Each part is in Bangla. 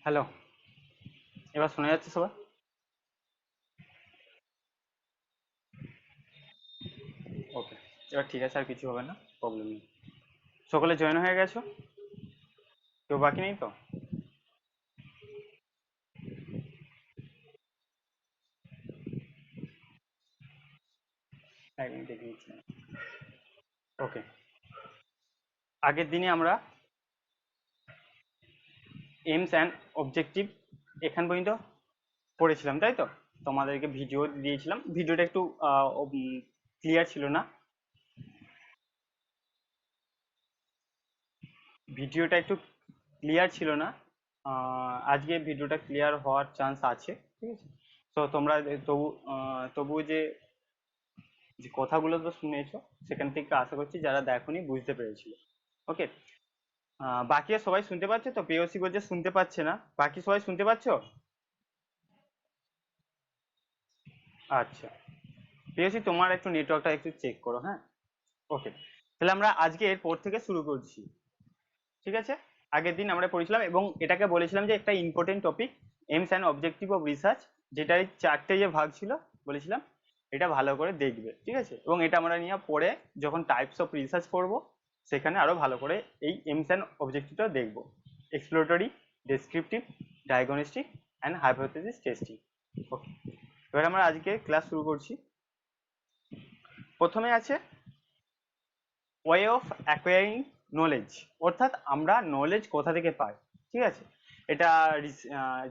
হ্যালো, এবার শোনা যাচ্ছে সবার? ওকে, এবার ঠিক আছে, আর কিছু হবে না, প্রবলেম নেই। সকলে জয়েন হয়ে গেছো? কেউ বাকি নেই তো? এক মিনিট দেখে নিচ্ছি। ওকে, আগের দিনে আমরা এইমস অ্যান্ড অবজেক্টিভ এখান পর্যন্ত পড়েছিলাম, তাই তো? তোমাদেরকে ভিডিও দিয়েছিলাম, ভিডিওটা একটু ক্লিয়ার ছিল না। ভিডিওটা একটু ক্লিয়ার ছিল না। আজকে ভিডিওটা ক্লিয়ার হওয়ার চান্স আছে, ঠিক আছে? তো তোমরা তবু যে যে কথাগুলো তো শুনেছো, সেখান থেকে আশা করছি যারা দেখোনি বুঝতে পেরেছিল। ওকে, বাকি আর সবাই শুনতে পাচ্ছে তো? পেওসি বলছে শুনতে পাচ্ছে না, বাকি সবাই শুনতে পাচ্ছো? আচ্ছা, পেওসি তোমার একটু নেটওয়ার্কটা একটু চেক করো, হ্যাঁ? ওকে, তাহলে আমরা আজকে এরপর থেকে শুরু করছি, ঠিক আছে? আগের দিন আমরা পড়েছিলাম এবং এটাকে বলেছিলাম যে একটা important topic, AIIMS and objective of research, যেটার চারটে যে ভাগ ছিল বলেছিলাম, এটা ভালো করে দেখবে, ঠিক আছে? এবং এটা আমরা নিয়ে পরে যখন টাইপস অফ রিসার্চ করব, সেখানে আরো ভালো করে এই এইমস অ্যান্ড অবজেক্টিভটা দেখবো। Exploratory, descriptive, diagnostic and hypothesis testing. Okay, এবার আমরা আজকে ক্লাস শুরু করছি। প্রথমে আছে ওয়ে অফ অ্যাকোয়ারিং নলেজ, অর্থাৎ আমরা নলেজ কোথা থেকে পাই, ঠিক আছে? এটা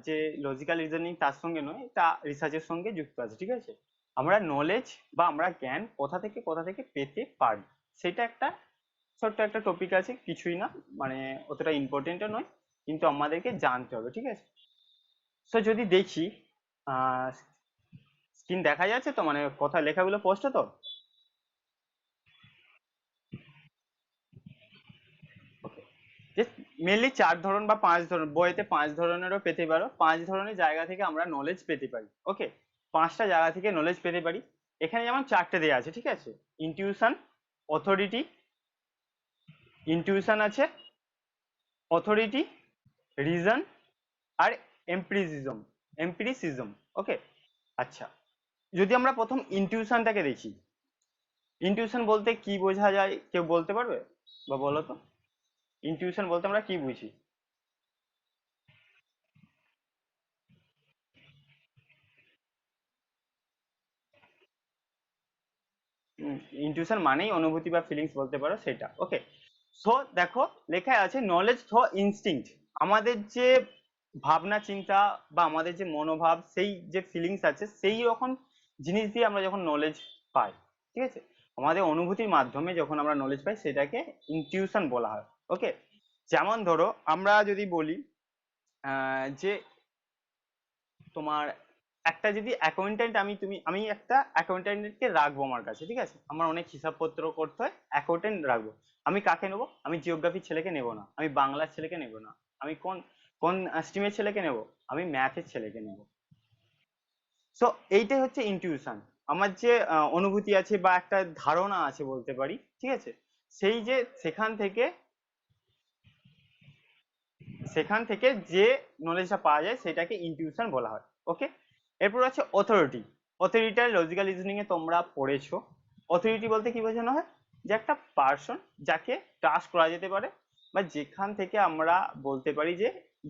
যে লজিক্যাল রিজনিং তার সঙ্গে নয়, এটা রিসার্চের সঙ্গে যুক্ত আছে, ঠিক আছে? আমরা নলেজ বা আমরা জ্ঞান কোথা থেকে পেতে পারি, সেটা একটা ছোট্ট একটা টপিক আছে, কিছুই না, মানে অতটা ইম্পর্টেন্টও নয়, কিন্তু আমাদেরকে জানতে হবে, ঠিক আছে? তো যদি দেখি, স্ক্রিন দেখা যাচ্ছে তো, মানে কথা লেখাগুলো স্পষ্ট তো? ওকে, যে মেনলি চার ধরন বা পাঁচ ধরন, বইতে পাঁচ ধরনেরও পেতে পারো, পাঁচ ধরনের জায়গা থেকে আমরা নলেজ পেতে পারি। ওকে, পাঁচটা জায়গা থেকে নলেজ পেতে পারি। এখানে যেমন চারটে দেওয়া আছে, ঠিক আছে? ইনটিউশন, অথরিটি, ইনটিউশন আছে, অথরিটি, রিজন, আর এম্পিরিসিজম। এম্পিরিসিজম, ওকে। আচ্ছা, যদি আমরা প্রথম ইনটিউশনটাকে দেখি, ইনটিউশন বলতে কি বোঝা যায়, কেউ বলতে পারবে? বা বলো তো, ইনটিউশন বলতে আমরা কি বুঝি? ইনটিউশন মানেই অনুভূতি বা ফিলিংস বলতে পারো, সেটা। ওকে, সো দেখো, লেখা আছে নলেজ থ্রো ইনস্টিংক্ট। আমাদের যে ভাবনা চিন্তা বা আমাদের যে মনোভাব, সেই যে ফিলিংস আছে, সেই রকম জিনিস দিয়ে আমরা যখন নলেজ পাই, ঠিক আছে? আমাদের অনুভূতির মাধ্যমে যখন আমরা নলেজ পাই, সেটাকে ইনটিউশন বলা হয়। ওকে, যেমন ধরো আমরা যদি বলি যে তোমার একটা যদি অ্যাকাউন্ট্যান্ট, আমি একটা অ্যাকাউন্ট্যান্টকে রাখবো আমার কাছে, ঠিক আছে? আমার অনেক হিসাবপত্র করতে হয়, অ্যাকাউন্ট্যান্ট রাখবো। আমি কাকে নেবো? আমি জিওগ্রাফির ছেলেকে নেবো না, আমি বাংলার ছেলেকে নেবো না, আমি কোন কোন স্ট্রিমের ছেলেকে নেবো? আমি ম্যাথের ছেলেকে নেবো। সো এইটাই হচ্ছে ইনটিউশন। আমার যে অনুভূতি আছে বা একটা ধারণা আছে বলতে পারি, ঠিক আছে? সেই যে সেখান থেকে যে নলেজটা পাওয়া যায়, সেটাকে ইনটিউশন বলা হয়। ওকে, এরপর আছে অথরিটি। অথরিটি লজিক্যাল রিজনিং এ তোমরা পড়েছো। অথরিটি বলতে কি বোঝানো হয়? যে একটা পার্সন যাকে ট্রাস্ট করা যেতে পারে, বা যেখান থেকে আমরা বলতে পারি যে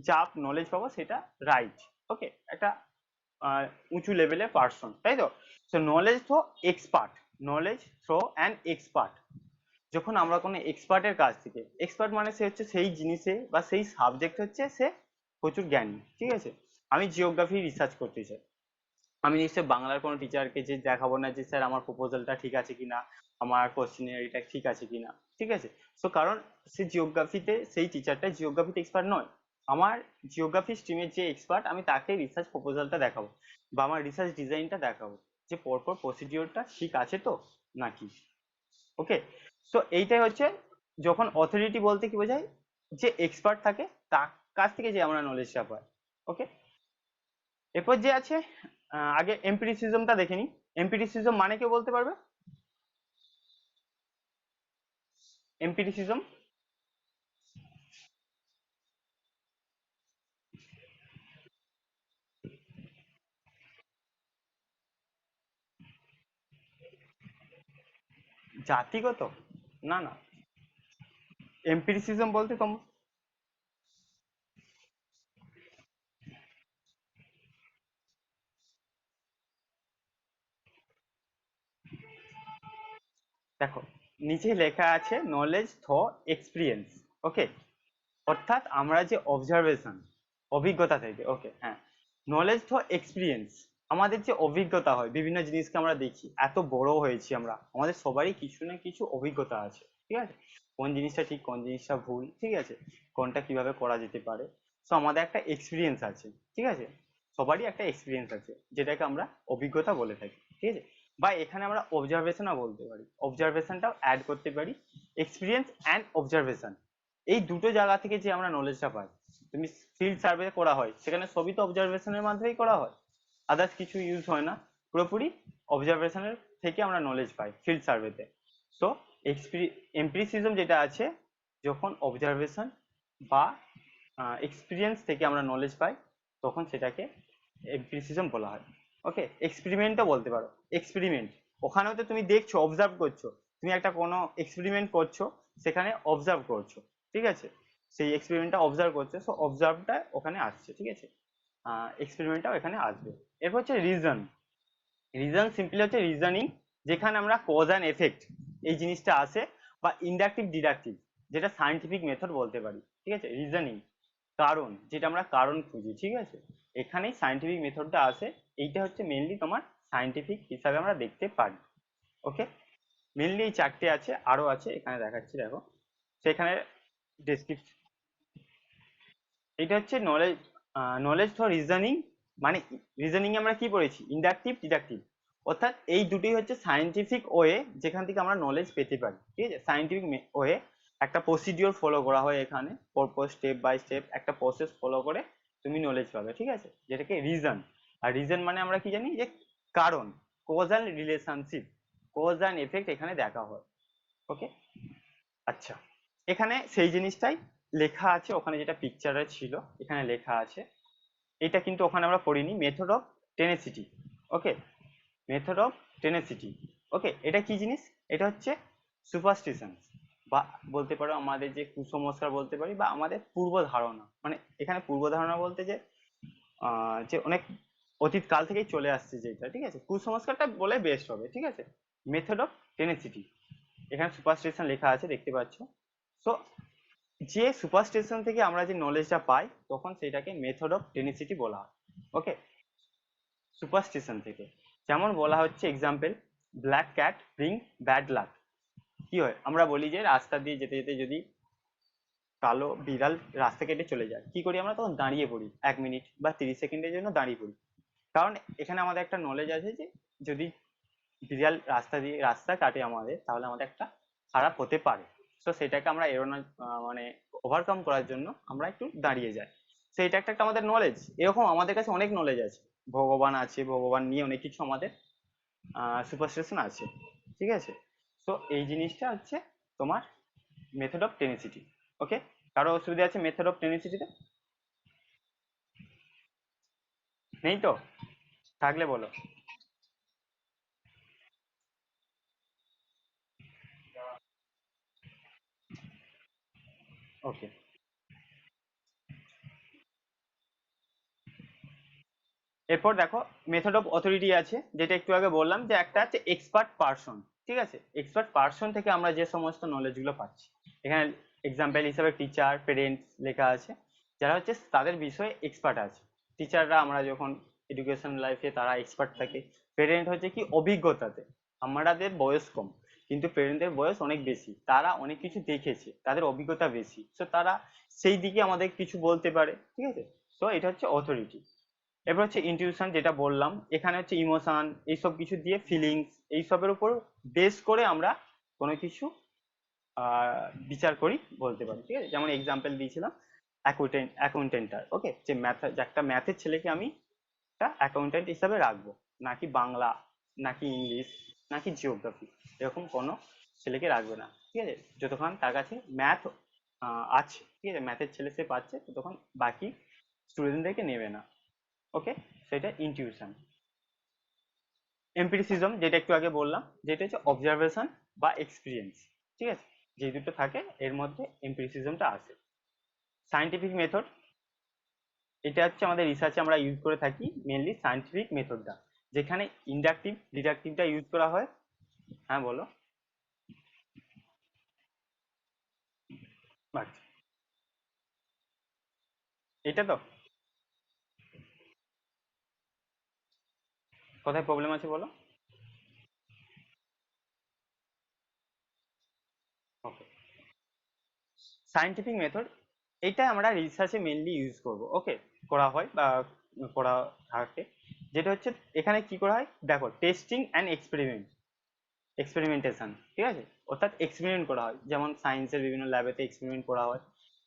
যা নলেজ পাবো সেটা রাইট। ওকে, একটা আহ, উঁচু লেভেলের পার্সন, তাই তো? So knowledge through expert, knowledge through an expert. যখন আমরা কোনো এক্সপার্টের কাছ থেকে, এক্সপার্ট মানে সে হচ্ছে সেই জিনিসে বা সেই সাবজেক্ট হচ্ছে সে প্রচুর জ্ঞানী, ঠিক আছে? আমি জিওগ্রাফি রিসার্চ করতে চাই, আমি নিশ্চয়ই বাংলার কোনো টিচারকে যে দেখাবো না যে স্যার আমার প্রপোজালটা ঠিক আছে কিনা, আমার কোশ্চেনারিটা ঠিক আছে কিনা, ঠিক আছে? সো কারণ সে জিওগ্রাফিতে, সেই টিচারটা জিওগ্রাফিতে এক্সপার্ট নয়। আমার জিওগ্রাফি স্ট্রিমের যে এক্সপার্ট, আমি তাকে রিসার্চ প্রপোজালটা দেখাবো বা আমার রিসার্চ ডিজাইনটা দেখাবো, যে পরপর প্রসিডিওরটা ঠিক আছে তো নাকি। ওকে, সো এইটাই হচ্ছে, যখন অথরিটি বলতে কি বোঝায়, যে এক্সপার্ট থাকে তার কাছ থেকে যে আমরা নলেজটা পাই। ওকে, এরপর যে আছে, আগে এম্পিরিসিজমটা দেখে নিই। এম্পিরিসিজম মানে কেউ বলতে পারবে? এম্পিরিসিজম, জাতিগত, না না, এম্পিরিসিজম বলতে দেখো নিচে লেখা আছে নলেজ থ্রো এক্সপিরিয়েন্স। ওকে, অর্থাৎ আমরা যে অবজারভেশন, অভিজ্ঞতা থেকে, ওকে হ্যাঁ, নলেজ থ্রো এক্সপিরিয়েন্স, আমাদের যে অভিজ্ঞতা হয় বিভিন্ন জিনিসকে আমরা দেখি, এত বড় হয়েছি আমরা, আমাদের সবারই কিছু না কিছু অভিজ্ঞতা আছে, ঠিক আছে, কোন জিনিসটা ঠিক কোন জিনিসটা ভুল, ঠিক আছে, কোনটা কিভাবে করা যেতে পারে। তো আমাদের একটা এক্সপিরিয়েন্স আছে, ঠিক আছে, সবারই একটা এক্সপিরিয়েন্স আছে যেটাকে আমরা অভিজ্ঞতা বলে থাকি, ঠিক আছে, বা এখানে আমরা অবজারভেশনও বলতে পারি, অবজারভেশনটাও অ্যাড করতে পারি, এক্সপিরিয়েন্স অ্যান্ড অবজারভেশন, এই দুটো জায়গা থেকে যে আমরা নলেজটা পাই। তুমি ফিল্ড সার্ভে করা হয় সেখানে সবই তো অবজারভেশনের মাধ্যমেই করা হয়, আদার্স কিছু ইউজ হয় না, পুরোপুরি অবজারভেশনের থেকে আমরা নলেজ পাই ফিল্ড সার্ভেতে। সো এমপিরিসিজম যেটা আছে, যখন অবজারভেশন বা এক্সপিরিয়েন্স থেকে আমরা নলেজ পাই তখন সেটাকে এমপিরিসিজম বলা হয়। ওকে, এক্সপেরিমেন্টও বলতে পারো, এক্সপেরিমেন্ট, ওখানেও তো তুমি দেখছো, অবজার্ভ করছো, তুমি একটা কোনো এক্সপেরিমেন্ট করছো, সেখানে অবজার্ভ করছো, ঠিক আছে, সেই এক্সপেরিমেন্টটা অবজার্ভ করছো, সো অবজার্ভটা ওখানে আসছে, ঠিক আছে, এক্সপেরিমেন্টটাও এখানে আসবে। এরপর হচ্ছে রিজন। রিজন সিম্পলি হচ্ছে রিজনিং, যেখানে আমরা কজ অ্যান্ড এফেক্ট এই জিনিসটা আসে, বা ইন্ডাকটিভ ডিডাকটিভ, যেটা সায়েন্টিফিক মেথড বলতে পারি, ঠিক আছে, রিজনিং, কারণ যেটা আমরা কারণ খুঁজি, ঠিক আছে, এখানেই সায়েন্টিফিক মেথডটা আসে, এইটা হচ্ছে মেনলি তোমার সায়েন্টিফিক হিসাবে আমরা দেখতে পারি। ওকে, মেনলি এই চারটে আছে, আরো আছে এখানে দেখাচ্ছি দেখো, সেখানে ডেসক্রিপশন। এটা হচ্ছে নলেজ, নলেজ ফর রিজনিং, মানে রিজনিং আমরা কি পড়েছি, ইন্ডাকটিভ ডিডাকটিভ, অর্থাৎ এই দুটোই হচ্ছে সায়েন্টিফিক ওয়ে যেখান থেকে আমরা নলেজ পেতে পারি, ঠিক আছে, সায়েন্টিফিক ওয়ে, একটা প্রসিডিওর ফলো করা হয় এখানে, পরপর স্টেপ বাই স্টেপ একটা প্রসেস ফলো করে তুমি নলেজ পাবে, ঠিক আছে, যেটাকে রিজন। আর রিজন মানে আমরা কি জানি যে কারণ, causal relationship, cause and effect এখানে দেখা হয়। ওকে, আচ্ছা, এখানে সেই জিনিসটাই লেখা আছে, ওখানে যেটা পিকচারে ছিল এখানে লেখা আছে, এটা কিন্তু ওখানে আমরা পড়িনি, method of tenacity. Okay, method of tenacity, okay, এটা কি জিনিস, এটা হচ্ছে সুপারস্টিশন, বা বলতে পারো আমাদের যে কুসংস্কার বলতে পারি, বা আমাদের পূর্ব ধারণা, মানে এখানে পূর্ব ধারণা বলতে যে যে অনেক অতীত কাল থেকেই চলে আসছে যেটা, ঠিক আছে, কুসংস্কারটা বলে বেস্ট হবে, ঠিক আছে, মেথড অফ টেনেসিটি, এখানে সুপারস্টিশন লেখা আছে দেখতে পাচ্ছ। সো যে সুপারস্টিশন থেকে আমরা যে নলেজটা পাই তখন সেটাকে মেথড অফ টেনিসিটি বলা হয়। ওকে, সুপারস্টিশন থেকে, যেমন বলা হচ্ছে example, black cat bring bad luck, কি হয়, আমরা বলি যে রাস্তা দিয়ে যেতে যেতে যদি কালো বিড়াল রাস্তা কেটে চলে যায়, কি করি আমরা তখন, দাঁড়িয়ে পড়ি 1 মিনিট বা 30 সেকেন্ডের জন্য দাঁড়িয়ে পড়ি, কারণ এখানে আমাদের একটা নলেজ আছে যে যদি বিড়াল রাস্তা কাটে আমাদের, তাহলে আমাদের একটা খারাপ হতে পারে, তো সেটাকে আমরা এড়ানো, মানে ওভারকাম করার জন্য আমরা একটু দাঁড়িয়ে যাই। তো এটা একটা একটা আমাদের নলেজ, এরকম আমাদের কাছে অনেক নলেজ আছে, ভগবান আছে, ভগবান নিয়ে অনেক কিছু আমাদের সুপারস্টিশন আছে, ঠিক আছে, তো এই জিনিসটা হচ্ছে তোমার মেথড অফ টেনিসিটি। ওকে, কারো অসুবিধা আছে মেথড অফ টেনিসিটিতে? নেই তো, থাকলে বলো। ওকে, এরপর দেখো মেথড অফ অথরিটি আছে, যেটা একটু আগে বললাম যে একটা আছে এক্সপার্ট পার্সন, ঠিক আছে, এক্সপার্ট পার্সন থেকে আমরা যে সমস্ত নলেজ গুলো পাচ্ছি, এখানে এক্সাম্পল হিসাবে টিচার, পেরেন্টস লেখা আছে, যারা হচ্ছে তাদের বিষয়ে এক্সপার্ট আছে, টিচাররা আমরা যখন এডুকেশন লাইফে তারা এক্সপার্ট থাকে, পেরেন্ট হচ্ছে কি অভিজ্ঞতাতে, আমাদের বয়স কম কিন্তু পেরেন্টদের বয়স অনেক বেশি, তারা অনেক কিছু দেখেছে, তাদের অভিজ্ঞতা বেশি, তো তারা সেই দিকে আমাদের কিছু বলতে পারে, ঠিক আছে, তো এটা হচ্ছে অথরিটি। এবার হচ্ছে ইনটিউশন, যেটা বললাম এখানে হচ্ছে ইমোশন, এইসব কিছু দিয়ে ফিলিংস, এইসবের উপর বেস করে আমরা কোনো কিছু বিচার করি বলতে পারি, ঠিক আছে, যেমন এক্সাম্পল দিয়েছিলাম অ্যাকাউন্টেন্টার, ওকে, যে যে একটা ম্যাথের ছেলেকে আমি একটা অ্যাকাউন্টেন্ট হিসাবে রাখবো, নাকি বাংলা, নাকি ইংলিশ, নাকি জিওগ্রাফি, এরকম কোনো ছেলেকে রাখবে না, ঠিক আছে, যতক্ষণ তার কাছে ম্যাথ আছে, ঠিক আছে, ম্যাথের ছেলে সে পাচ্ছে, ততক্ষণ বাকি স্টুডেন্টদেরকে নেবে না। ওকে, সেটা ইনটিউশন। এমপিরিসিজম যেটা একটু আগে বললাম, যেটা হচ্ছে অবজারভেশন বা এক্সপিরিয়েন্স, ঠিক আছে, যে দুটো থাকে এর মধ্যে এমপিরিসিজমটা আসে। সায়েন্টিফিক মেথড, এটা হচ্ছে আমাদের রিসার্চে আমরা ইউজ করে থাকি মেনলি সায়েন্টিফিক মেথডটা, যেখানে ইন্ডাকটিভ ডিডাকটিভটা ইউজ করা হয়। হ্যাঁ বলো। আচ্ছা, এটা তো কোথায় প্রবলেম আছে বলো। ওকে, সায়েন্টিফিক মেথড এটা আমরা রিসার্চে মেনলি ইউজ করব, ওকে, করা হয় বা করা থাকে। যেটা হচ্ছে এখানে কি করা হয় দেখো, টেস্টিং অ্যান্ড এক্সপেরিমেন্টেশন, ঠিক আছে, অর্থাৎ এক্সপেরিমেন্ট করা হয়, যেমন সায়েন্সের বিভিন্ন ল্যাবেতে এক্সপেরিমেন্ট করা হয়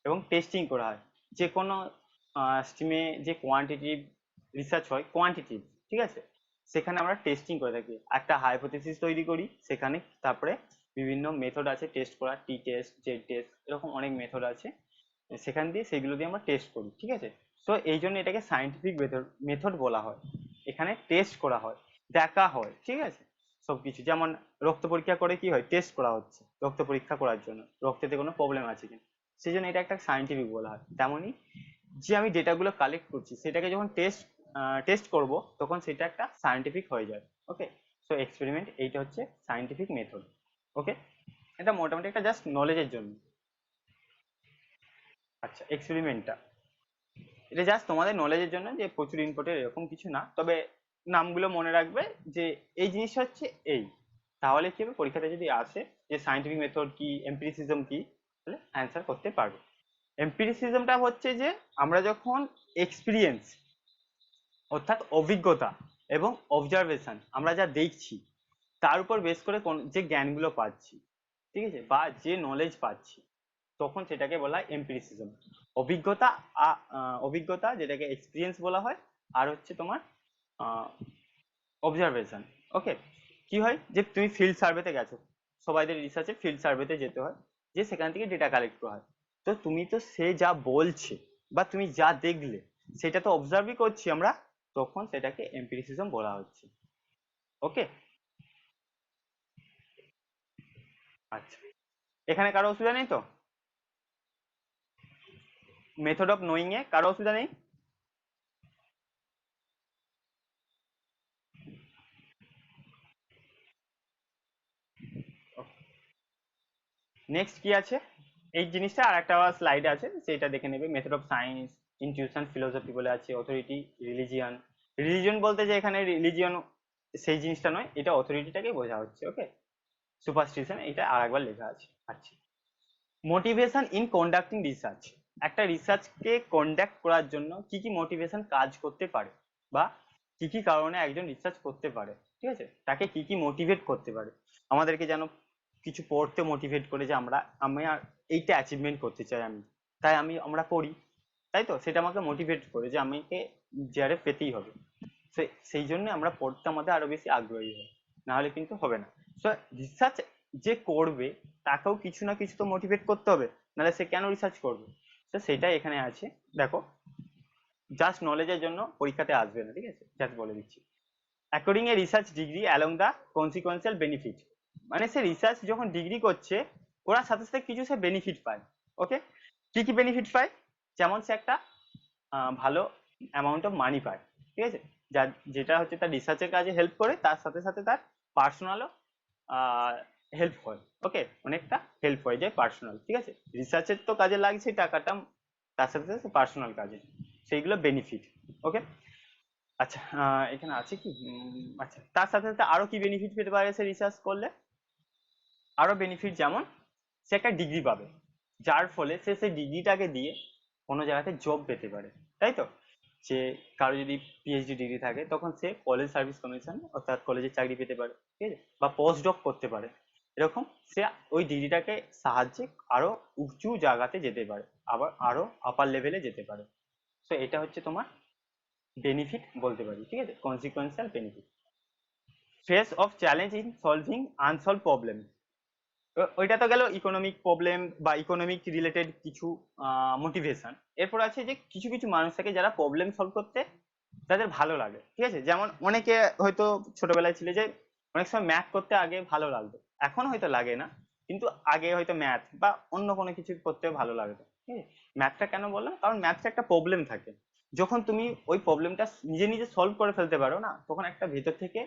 এবং টেস্টিং করা হয়। যে কোনো স্ট্রিমে যে কোয়ান্টিটিভ রিসার্চ হয়, কোয়ান্টিটিভ, ঠিক আছে, সেখানে আমরা টেস্টিং করে থাকি, একটা হাইপোথেসিস তৈরি করি সেখানে, তারপরে বিভিন্ন মেথড আছে টেস্ট করা, টি টেস্ট, জেড টেস্ট, এরকম অনেক মেথড আছে, সেখান দিয়ে সেগুলো দিয়ে আমরা টেস্ট করি, ঠিক আছে। তো এই জন্য এটাকে সায়েন্টিফিক মেথড মেথড বলা হয়। এখানে টেস্ট করা হয়, দেখা হয়, ঠিক আছে, সবকিছু, যেমন রক্ত পরীক্ষা করে কি হয়, টেস্ট করা হচ্ছে রক্ত পরীক্ষা করার জন্য রক্তেতে কোনো প্রবলেম আছে কিনা, সেই জন্য এটা একটা সায়েন্টিফিক বলা হয়। তেমনই যে আমি ডেটাগুলো কালেক্ট করছি সেটাকে যখন টেস্ট করব তখন সেটা একটা সায়েন্টিফিক হয়ে যায়। ওকে, সো এক্সপেরিমেন্ট এইটা হচ্ছে সায়েন্টিফিক মেথড। ওকে, এটা মোটামুটি একটা জাস্ট নলেজের জন্য। আচ্ছা, এক্সপেরিমেন্টটা এটা জাস্ট তোমাদের নলেজের জন্য, যে প্রচুর ইম্পর্টেন্ট এরকম কিছু না, তবে নামগুলো মনে রাখবে যে এই জিনিসটা হচ্ছে এই, তাহলে কি হবে, পরীক্ষাতে যদি আসে যে সায়েন্টিফিক মেথড কি, এমপিরিসিজম কি, তাহলে অ্যান্সার করতে পারবে। এমপিরিসিজমটা হচ্ছে যে আমরা যখন এক্সপিরিয়েন্স, অর্থাৎ অভিজ্ঞতা এবং অবজারভেশন, আমরা যা দেখছি তার উপর বেস করে কোন যে জ্ঞানগুলো পাচ্ছি, ঠিক আছে, বা যে নলেজ পাচ্ছি, তখন সেটাকে বলা হয় এমপিরিসিজম। অভিজ্ঞতা, অভিজ্ঞতা যেটাকে এক্সপিরিয়েন্স বলা হয়, আর হচ্ছে তোমার অবজারভেশন। ওকে, কি হয় যে তুমি ফিল্ড সার্ভেতে গেছো, সবাইদের রিসার্চে ফিল্ড সার্ভেতে যেতে হয়, যে সেখান থেকে ডেটা কালেক্ট করা হয়। তো তুমি তো সে যা বলছে বা তুমি যা দেখলে সেটা তো অবজার্ভই করছি আমরা, তখন সেটাকে এমপিরিসিজম বলা হচ্ছে। ওকে। আচ্ছা, এখানে কারো অসুবিধা নেই তো? মেথড অফ নোয়িং এ কারো অসুবিধা নেই? নেক্সট কি আছে, এই জিনিসটা আর একটা স্লাইড আছে সেটা দেখে নেবে। Method of science, intuition, philosophy বলে আছে, অথরিটি, রিলিজিয়ন। রিলিজিয়ন বলতে যে এখানে রিলিজিয়ন সেই জিনিসটা নয়, এটা অথরিটিটাকে বোঝা হচ্ছে। ওকে, সুপারস্টিশন এটা আর একবার লেখা আছে। আচ্ছা, মোটিভেশন ইন কন্ডাক্টিং রিসার্চ, একটা রিসার্চকে কন্ডাক্ট করার জন্য কি কি মোটিভেশন কাজ করতে পারে, বা কি কি কারণে একজন রিসার্চ করতে পারে, ঠিক আছে, তাকে কি কি মোটিভেট করতে পারে। আমাদেরকে যেন কিছু পড়তে মোটিভেট করে, যে আমি আর এইটা অ্যাচিভমেন্ট করতে চাই আমি, তাই আমরা পড়ি, তাই তো, সেটা আমাকে মোটিভেট করে যে আমাকে জিআরএফ পেতেই হবে। সেই জন্য আমরা পড়তে আমাদের আরো বেশি আগ্রহী হই, না হলে কিন্তু হবে না। সো রিসার্চ যে করবে তাকেও কিছু না কিছু তো মোটিভেট করতে হবে, নাহলে সে কেন রিসার্চ করবে। তো সেটাই এখানে আছে। দেখো, জাস্ট নলেজের জন্য পরীক্ষাতে আসবে না, ঠিক আছে, জাস্ট বলে দিচ্ছি। According a research degree along the consequential benefit, মানে সে রিসার্চ যখন ডিগ্রি করছে করার সাথে সাথে কিছু সে বেনিফিট পায়। ওকে, কি কি বেনিফিট পায়, যেমন সে একটা ভালো অ্যামাউন্ট অফ মানি পায়, ঠিক আছে, যা যেটা হচ্ছে তার রিসার্চের কাজে হেল্প করে, তার সাথে সাথে তার পার্সোনালও হেল্প হয়। ওকে, অনেকটা হেল্প হয়ে যায় পার্সোনাল, ঠিক আছে, রিসার্চের তো কাজে লাগছে টাকাটা, তার সাথে সাথে পার্সোনাল কাজে, সেইগুলো বেনিফিট। ওকে। আচ্ছা, এখানে আছে কি, আচ্ছা, তার সাথে সাথে আরো কি বেনিফিট পেতে পারে সে রিসার্চ করলে, আরো বেনিফিট, যেমন সে একটা ডিগ্রি পাবে, যার ফলে সে সেই ডিগ্রিটাকে দিয়ে কোনো জায়গাতে জব পেতে পারে, তাই তো। যে কারো যদি পিএইচডি ডিগ্রি থাকে তখন সে কলেজ সার্ভিস কমিশন, অর্থাৎ কলেজে চাকরি পেতে পারে, ঠিক আছে, বা পোস্ট ডক করতে পারে, এরকম সে ওই ডিগ্রিটাকে সাহায্যে আরো উঁচু জায়গাতে যেতে পারে, আবার আরো আপার লেভেলে যেতে পারে। তো এটা হচ্ছে তোমার বেনিফিট বলতে পারি, ঠিক আছে, consequential benefit. Face of challenge in solving unsolved problem, ওইটা তো গেল ইকোনমিক প্রবলেম বা ইকোনমিক রিলেটেড কিছু মোটিভেশন। এরপর আছে যে কিছু কিছু মানুষ থাকে যারা প্রবলেম সলভ করতে তাদের ভালো লাগে, ঠিক আছে। যেমন অনেকে হয়তো ছোটবেলায় ছিল যে অনেক সময় ম্যাথ করতে আগে ভালো লাগতো, এখন হয়তো লাগে না, কিন্তু আগে হয়তো ম্যাথ বা অন্য কোনো কিছু করতে ভালো লাগতো, ঠিক আছে। ম্যাথটা কেন বললাম, কারণ ম্যাথটা একটা প্রবলেম থাকে, যখন তুমি ওই প্রবলেমটা নিজে নিজে সলভ করে ফেলতে পারো না, তখন একটা ভেতর থেকে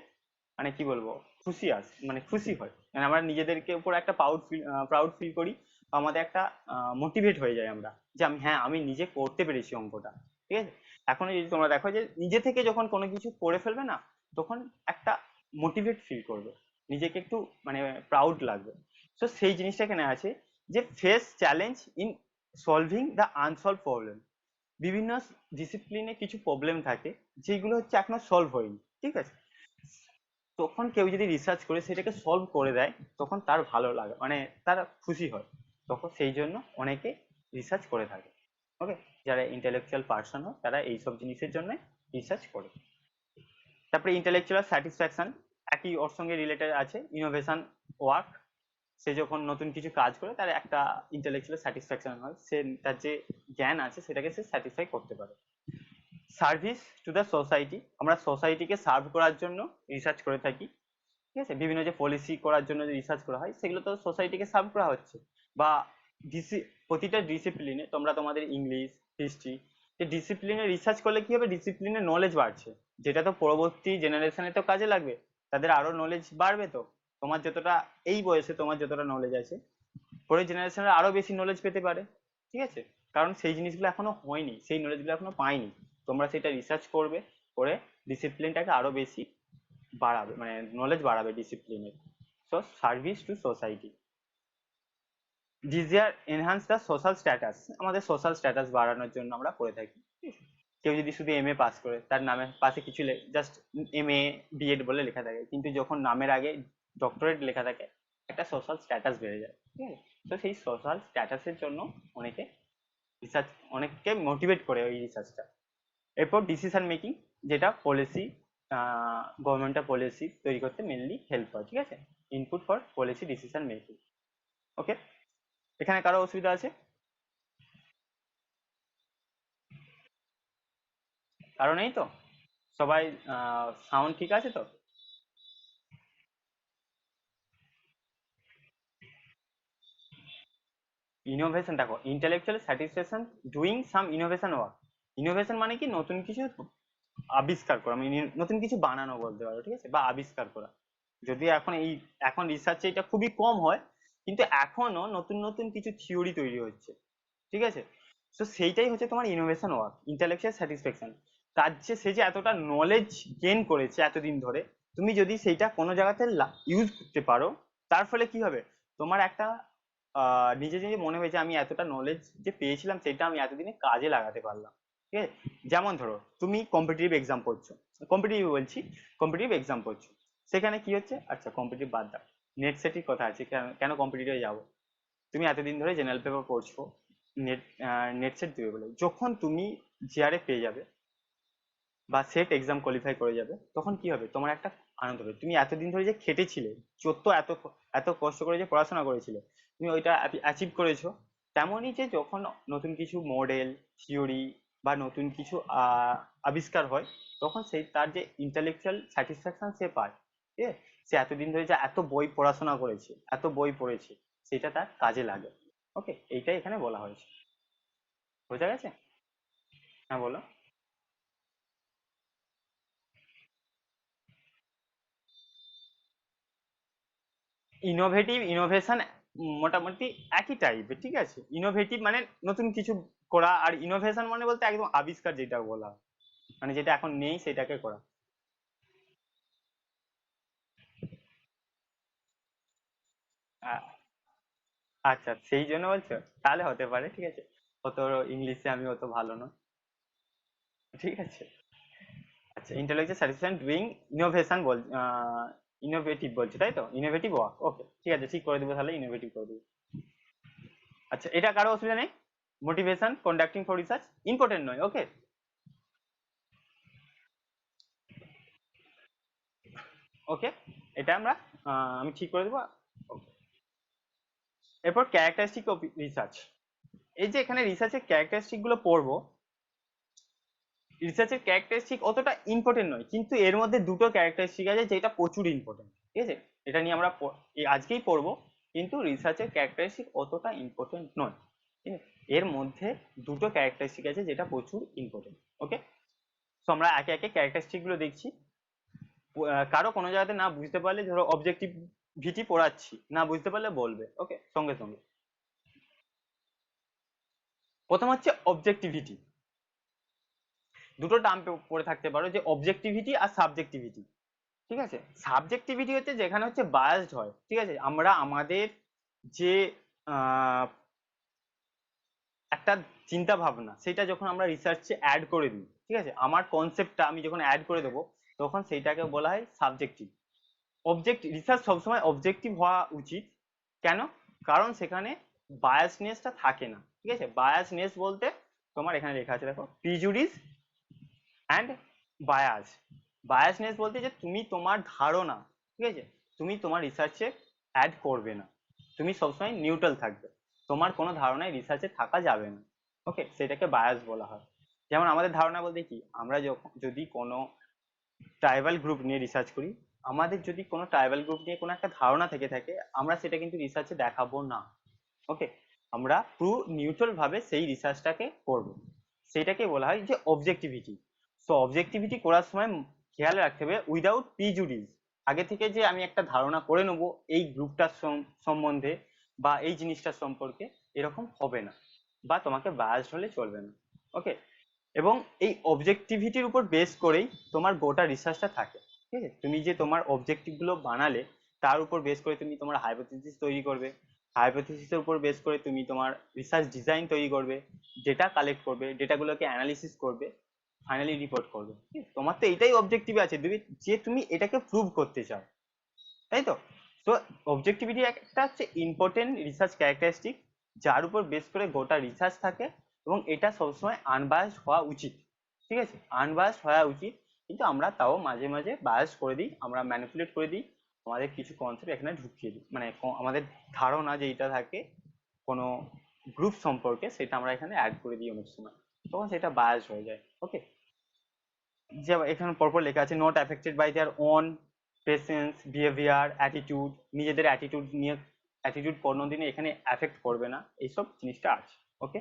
মানে কি বলবো, খুশি আসে, মানে খুশি হয়, মানে আমরা নিজেদেরকে উপর একটা প্রাউড ফিল করি, বা আমাদের একটা মোটিভেট হয়ে যায় আমরা, যে আমি, হ্যাঁ আমি নিজে করতে পেরেছি অঙ্কটা, ঠিক আছে। এখন যদি তোমরা দেখো যে নিজে থেকে যখন কোনো কিছু করে ফেলবে না, তখন একটা মোটিভেট ফিল করবে, নিজেকে একটু মানে প্রাউড লাগবে। তো সেই জিনিসটা এখানে আছে, যে face challenge in solving the unsolved problem. বিভিন্ন ডিসিপ্লিনে কিছু প্রবলেম থাকে যেগুলো হচ্ছে এখনো সলভ হয়নি, ঠিক আছে। তখন কেউ যদি রিসার্চ করে সেটাকে সলভ করে দেয়, তখন তার ভালো লাগে, মানে তার খুশি হয়, তখন সেই জন্য অনেকে রিসার্চ করে থাকে। ওকে, যারা ইন্টেলেকচুয়াল পার্সন হয় তারা এইসব জিনিসের জন্য রিসার্চ করে। তারপরে ইন্টেলেকচুয়াল স্যাটিসফ্যাকশন, একই ওর সঙ্গে রিলেটেড আছে, ইনোভেশন ওয়ার্ক, সে যখন নতুন কিছু কাজ করে তার একটা ইন্টেলেকচুয়াল স্যাটিসফ্যাকশন হয়, সে তার যে জ্ঞান আছে সেটাকে সে স্যাটিসফাই করতে পারে। সার্ভিস টু দ্য সোসাইটি, আমরা সোসাইটিকে সার্ভ করার জন্য রিসার্চ করে থাকি, ঠিক আছে। বিভিন্ন যে পলিসি করার জন্য যে রিসার্চ করা হয়, সেগুলো তো সোসাইটিকে সার্ভ করা হচ্ছে। বা প্রতিটা ডিসিপ্লিনে, তোমরা তোমাদের ইংলিশ, হিস্ট্রি, যে ডিসিপ্লিনে রিসার্চ করলে কি হবে, ডিসিপ্লিনে নলেজ বাড়ছে, যেটা তো পরবর্তী জেনারেশনে তো কাজে লাগবে, তাদের আরো নলেজ বাড়বে। তো তোমার যতটা এই বয়সে তোমার যতটা নলেজ আছে, পরের জেনারেশনে আরো বেশি নলেজ পেতে পারে, ঠিক আছে। কারণ সেই জিনিসগুলো এখনো হয়নি, সেই নলেজগুলো এখনো পাইনি, তোমরা সেটা রিসার্চ করবে, করে ডিসিপ্লিনটাকে আরো বেশি বাড়াবে, মানে নলেজ বাড়াবে ডিসিপ্লিনের। So service to society. DGR enhance the social status, আমাদের সোশ্যাল স্ট্যাটাস বাড়ানোর জন্য আমরা করে থাকি। কেউ যদি শুধু এমএ পাস করে, তার নামের পাশে কিছু জাস্ট এমএ বিএড বলে লেখা থাকে, কিন্তু যখন নামের আগে ডক্টরেট লেখা থাকে, একটা সোশ্যাল স্ট্যাটাস বেড়ে যায়, ঠিক আছে। তো সেই সোশ্যাল স্ট্যাটাসের জন্য অনেকে রিসার্চ, অনেককে মোটিভেট করে ওই রিসার্চটা। এরপর ডিসিশন মেকিং, যেটা পলিসি, গভর্নমেন্টের পলিসি তৈরি করতে মেনলি হেল্প করে, ঠিক আছে। Input for policy decision making. Okay, এখানে কারো অসুবিধা আছে? কারো নেই তো? সবাই সাউন্ড ঠিক আছে তো? ইনোভেশন দেখো, intellectual satisfaction doing some innovation work. Innovation মানে কি, নতুন কিছু আবিষ্কার করা, মানে নতুন কিছু বানানো বলতে পারো, ঠিক আছে, বা আবিষ্কার করা। যদি এখন রিসার্চে এটা খুবই কম হয়, কিন্তু এখনো নতুন নতুন কিছু থিওরি তৈরি হচ্ছে, ঠিক আছে। তো সেইটাই হচ্ছে তোমার ইনোভেশন ওয়ার্ক, ইন্টেলেকচুয়াল স্যাটিসফ্যাকশন। তার যে সে যে এতটা নলেজ গেইন করেছে এতদিন ধরে, তুমি যদি সেইটা কোনো জায়গাতে ইউজ করতে পারো, তার ফলে কি হবে, তোমার একটা নিজে নিজে মনে হয়েছে আমি এতটা নলেজ যে পেয়েছিলাম সেটা আমি এতদিনে কাজে লাগাতে পারলাম, ঠিক আছে। যেমন ধরো তুমি কম্পিটিটিভ এক্সাম পড়ছো, কম্পিটিটিভ বলছি, কম্পিটিটিভ এক্সাম পড়ছো, সেখানে কি হচ্ছে, আচ্ছা কম্পিটিটিভ বাদ দাও, নেট সেটের কথা আছে, কেন কেন কম্পিটিটিভে যাবো, তুমি এতদিন ধরে জেনারেল পেপার পড়ছো, নেট নেট সেট দিবে বলে, যখন তুমি জিআরএফ পেয়ে যাবে বা সেট এক্সাম কোয়ালিফাই করে যাবে, তখন কি হবে, তোমার একটা আনন্দ হবে, তুমি এতদিন ধরে যে খেটেছিলে, যত এত এত কষ্ট করে যে পড়াশোনা করেছিলে, তুমি ওইটা অ্যাচিভ করেছো। তেমনই যে যখন নতুন কিছু মডেল, থিওরি বা নতুন কিছু আবিষ্কার হয়, তখন সেই তার যে ইন্টালেকচুয়াল স্যাটিসফ্যাকশন সে পায়, ঠিক আছে। সে এতদিন ধরে যে এত বই পড়াশোনা করেছে, এত বই পড়েছে, সেটা তার কাজে লাগে। ওকে, এইটাই এখানে বলা হয়েছে, বোঝা গেছে? হ্যাঁ বলো। ইনোভেটিভ ইনোভেশন মোটামুটি একই টাইপের, ঠিক আছে। ইনোভেটিভ মানে নতুন কিছু করা, আর ইনোভেশন মানে বলতে একদম আবিষ্কার, যেটা বলা হয়, মানে যেটা এখন নেই সেটাকে করা। আ- আচ্ছা, সেই জন্য বলছো, তাহলে হতে পারে, ঠিক আছে। অত ইংলিশে আমি অত ভালো নয়, ঠিক আছে। আচ্ছা, intellectual satisfaction doing innovation innovative বলছো তাই তো, ইনোভেটিভ ওয়ার্ক, ওকে ঠিক আছে, ঠিক করে দেবো তাহলে, ইনোভেটিভ করে দেবো। আচ্ছা, এটা কারো অসুবিধা নেই? Motivation conducting for research important নয়, ওকে। ওকে, এটা আমি ঠিক করে দেবো। Okay. এরপর ক্যারেক্টারিস্টিক অফ রিসার্চ, এই যে এখানে রিসার্চের ক্যারেক্টারিস্টিক গুলো পড়বো, রিসার্চের ক্যারেক্টারিস্টিক অতটা ইম্পর্টেন্ট নয়, কিন্তু এর মধ্যে দুটো ক্যারেক্টারিস্টিক আছে যেটা প্রচুর ইম্পর্টেন্ট। ঠিক আছে, এটা নিয়ে আমরা আজকেই পড়বো, কিন্তু রিসার্চের ক্যারেক্টারিস্টিক অতটা ইম্পর্টেন্ট নয়। ঠিক আছে, এর মধ্যে দুটো ক্যারেক্টারিস্টিক আছে যেটা প্রচুর ইম্পর্টেন্ট। ওকে, তো আমরা একে একে ক্যারেক্টারিস্টিক গুলো দেখছি। কারো কোনো জায়গাতে না বুঝতে পারলে, ধরো অবজেক্টিভিটি পড়াচ্ছি, না বুঝতে পারলে বলবে, ওকে, সঙ্গে সঙ্গে। প্রথম হচ্ছে অবজেক্টিভিটি। দুটো টার্ম পড়ে থাকতে পারো, যে অবজেক্টিভিটি আর সাবজেক্টিভিটি। ঠিক আছে, সাবজেক্টিভিটি হচ্ছে যেখানে হচ্ছে বায়াসড হয়। ঠিক আছে, আমরা আমাদের যে একটা চিন্তা ভাবনা, সেটা যখন আমরা রিসার্চে অ্যাড করে দিই, ঠিক আছে, আমার কনসেপ্টটা আমি যখন অ্যাড করে দেবো, তখন সেইটাকে বলা হয় সাবজেক্টিভ। রিসার্চ সবসময় অবজেক্টিভ হওয়া উচিত। কেন? কারণ সেখানে বায়াসনেসটা থাকে না। ঠিক আছে, বায়াসনেস বলতে তোমার এখানে লেখা আছে, দেখো, প্রিজুডিস অ্যান্ড বায়াস। বায়াসনেস বলতে যে তুমি তোমার ধারণা, ঠিক আছে, তুমি তোমার রিসার্চে অ্যাড করবে না, তুমি সবসময় নিউট্রাল থাকবে, তোমার কোনো ধারণায় রিসার্চে থাকা যাবে না। ওকে, সেটাকে বায়াস বলা হয়। যেমন আমাদের ধারণা বলতে কি, আমরা যদি কোনো ট্রাইবাল গ্রুপ নিয়ে রিসার্চ করি, আমাদের যদি কোনো ট্রাইবাল গ্রুপ নিয়ে কোনো একটা ধারণা থেকে থাকে, আমরা সেটা কিন্তু রিসার্চে দেখাবো না। ওকে, আমরা পুরো নিউট্রাল ভাবে সেই রিসার্চটাকে করব, সেটাকে বলা হয় যে অবজেক্টিভিটি। সো অবজেক্টিভিটি করার সময় খেয়াল রাখতে হবে উইদাউট প্রিজুডিস। আগে থেকে যে আমি একটা ধারণা করে নেব এই গ্রুপটার সম্বন্ধে বা এই জিনিসটার সম্পর্কে, এরকম হবে না, বা তোমাকে বায়াসড হলে চলবে না। ওকে, এবং এই অবজেক্টিভিটির উপর বেস করেই তোমার গোটা রিসার্চটা থাকে। ঠিক আছে, তুমি যে তোমার অবজেক্টিভ গুলো বানালে, তার উপর বেস করে তুমি তোমার হাইপোথিসিস তৈরি করবে, হাইপোথিসিসের উপর বেস করে তুমি তোমার রিসার্চ ডিজাইন তৈরি করবে, ডেটা কালেক্ট করবে, ডেটাগুলোকে অ্যানালিসিস করবে, ফাইনালি রিপোর্ট করবে। তোমার তো এটাই অবজেক্টিভ আছে, যে তুমি এটাকে প্রুভ করতে চাও, তাই তো? তো অবজেক্টিভিটি একটা হচ্ছে ইম্পর্টেন্ট রিসার্চ ক্যারেক্টারিস্টিক, যার উপর বেস করে গোটা রিসার্চ থাকে, এবং এটা সবসময় আনবায়াসড হওয়া উচিত। ঠিক আছে, আনবায়াসড হওয়া উচিত, কিন্তু আমরা তাও মাঝে মাঝে বায়াস করে দিই, আমরা ম্যানিপুলেট করে দিই, আমাদের কিছু কনসেপ্ট এখানে ঢুকিয়ে দিই, মানে আমাদের ধারণা যেটা থাকে কোনো গ্রুপ সম্পর্কে, সেটা আমরা এখানে অ্যাড করে দিই অনেক সময়, তখন সেটা বায়াস হয়ে যায়। ওকে, যে এখানে পরপর লেখা আছে not affected by their own presence, behaviour, attitude, নিজেদের অ্যাটিটিউড নিয়ে, অ্যাটিটিউড কোনোদিনই এখানে অ্যাফেক্ট করবে না, এইসব জিনিসটা আছে। ওকে,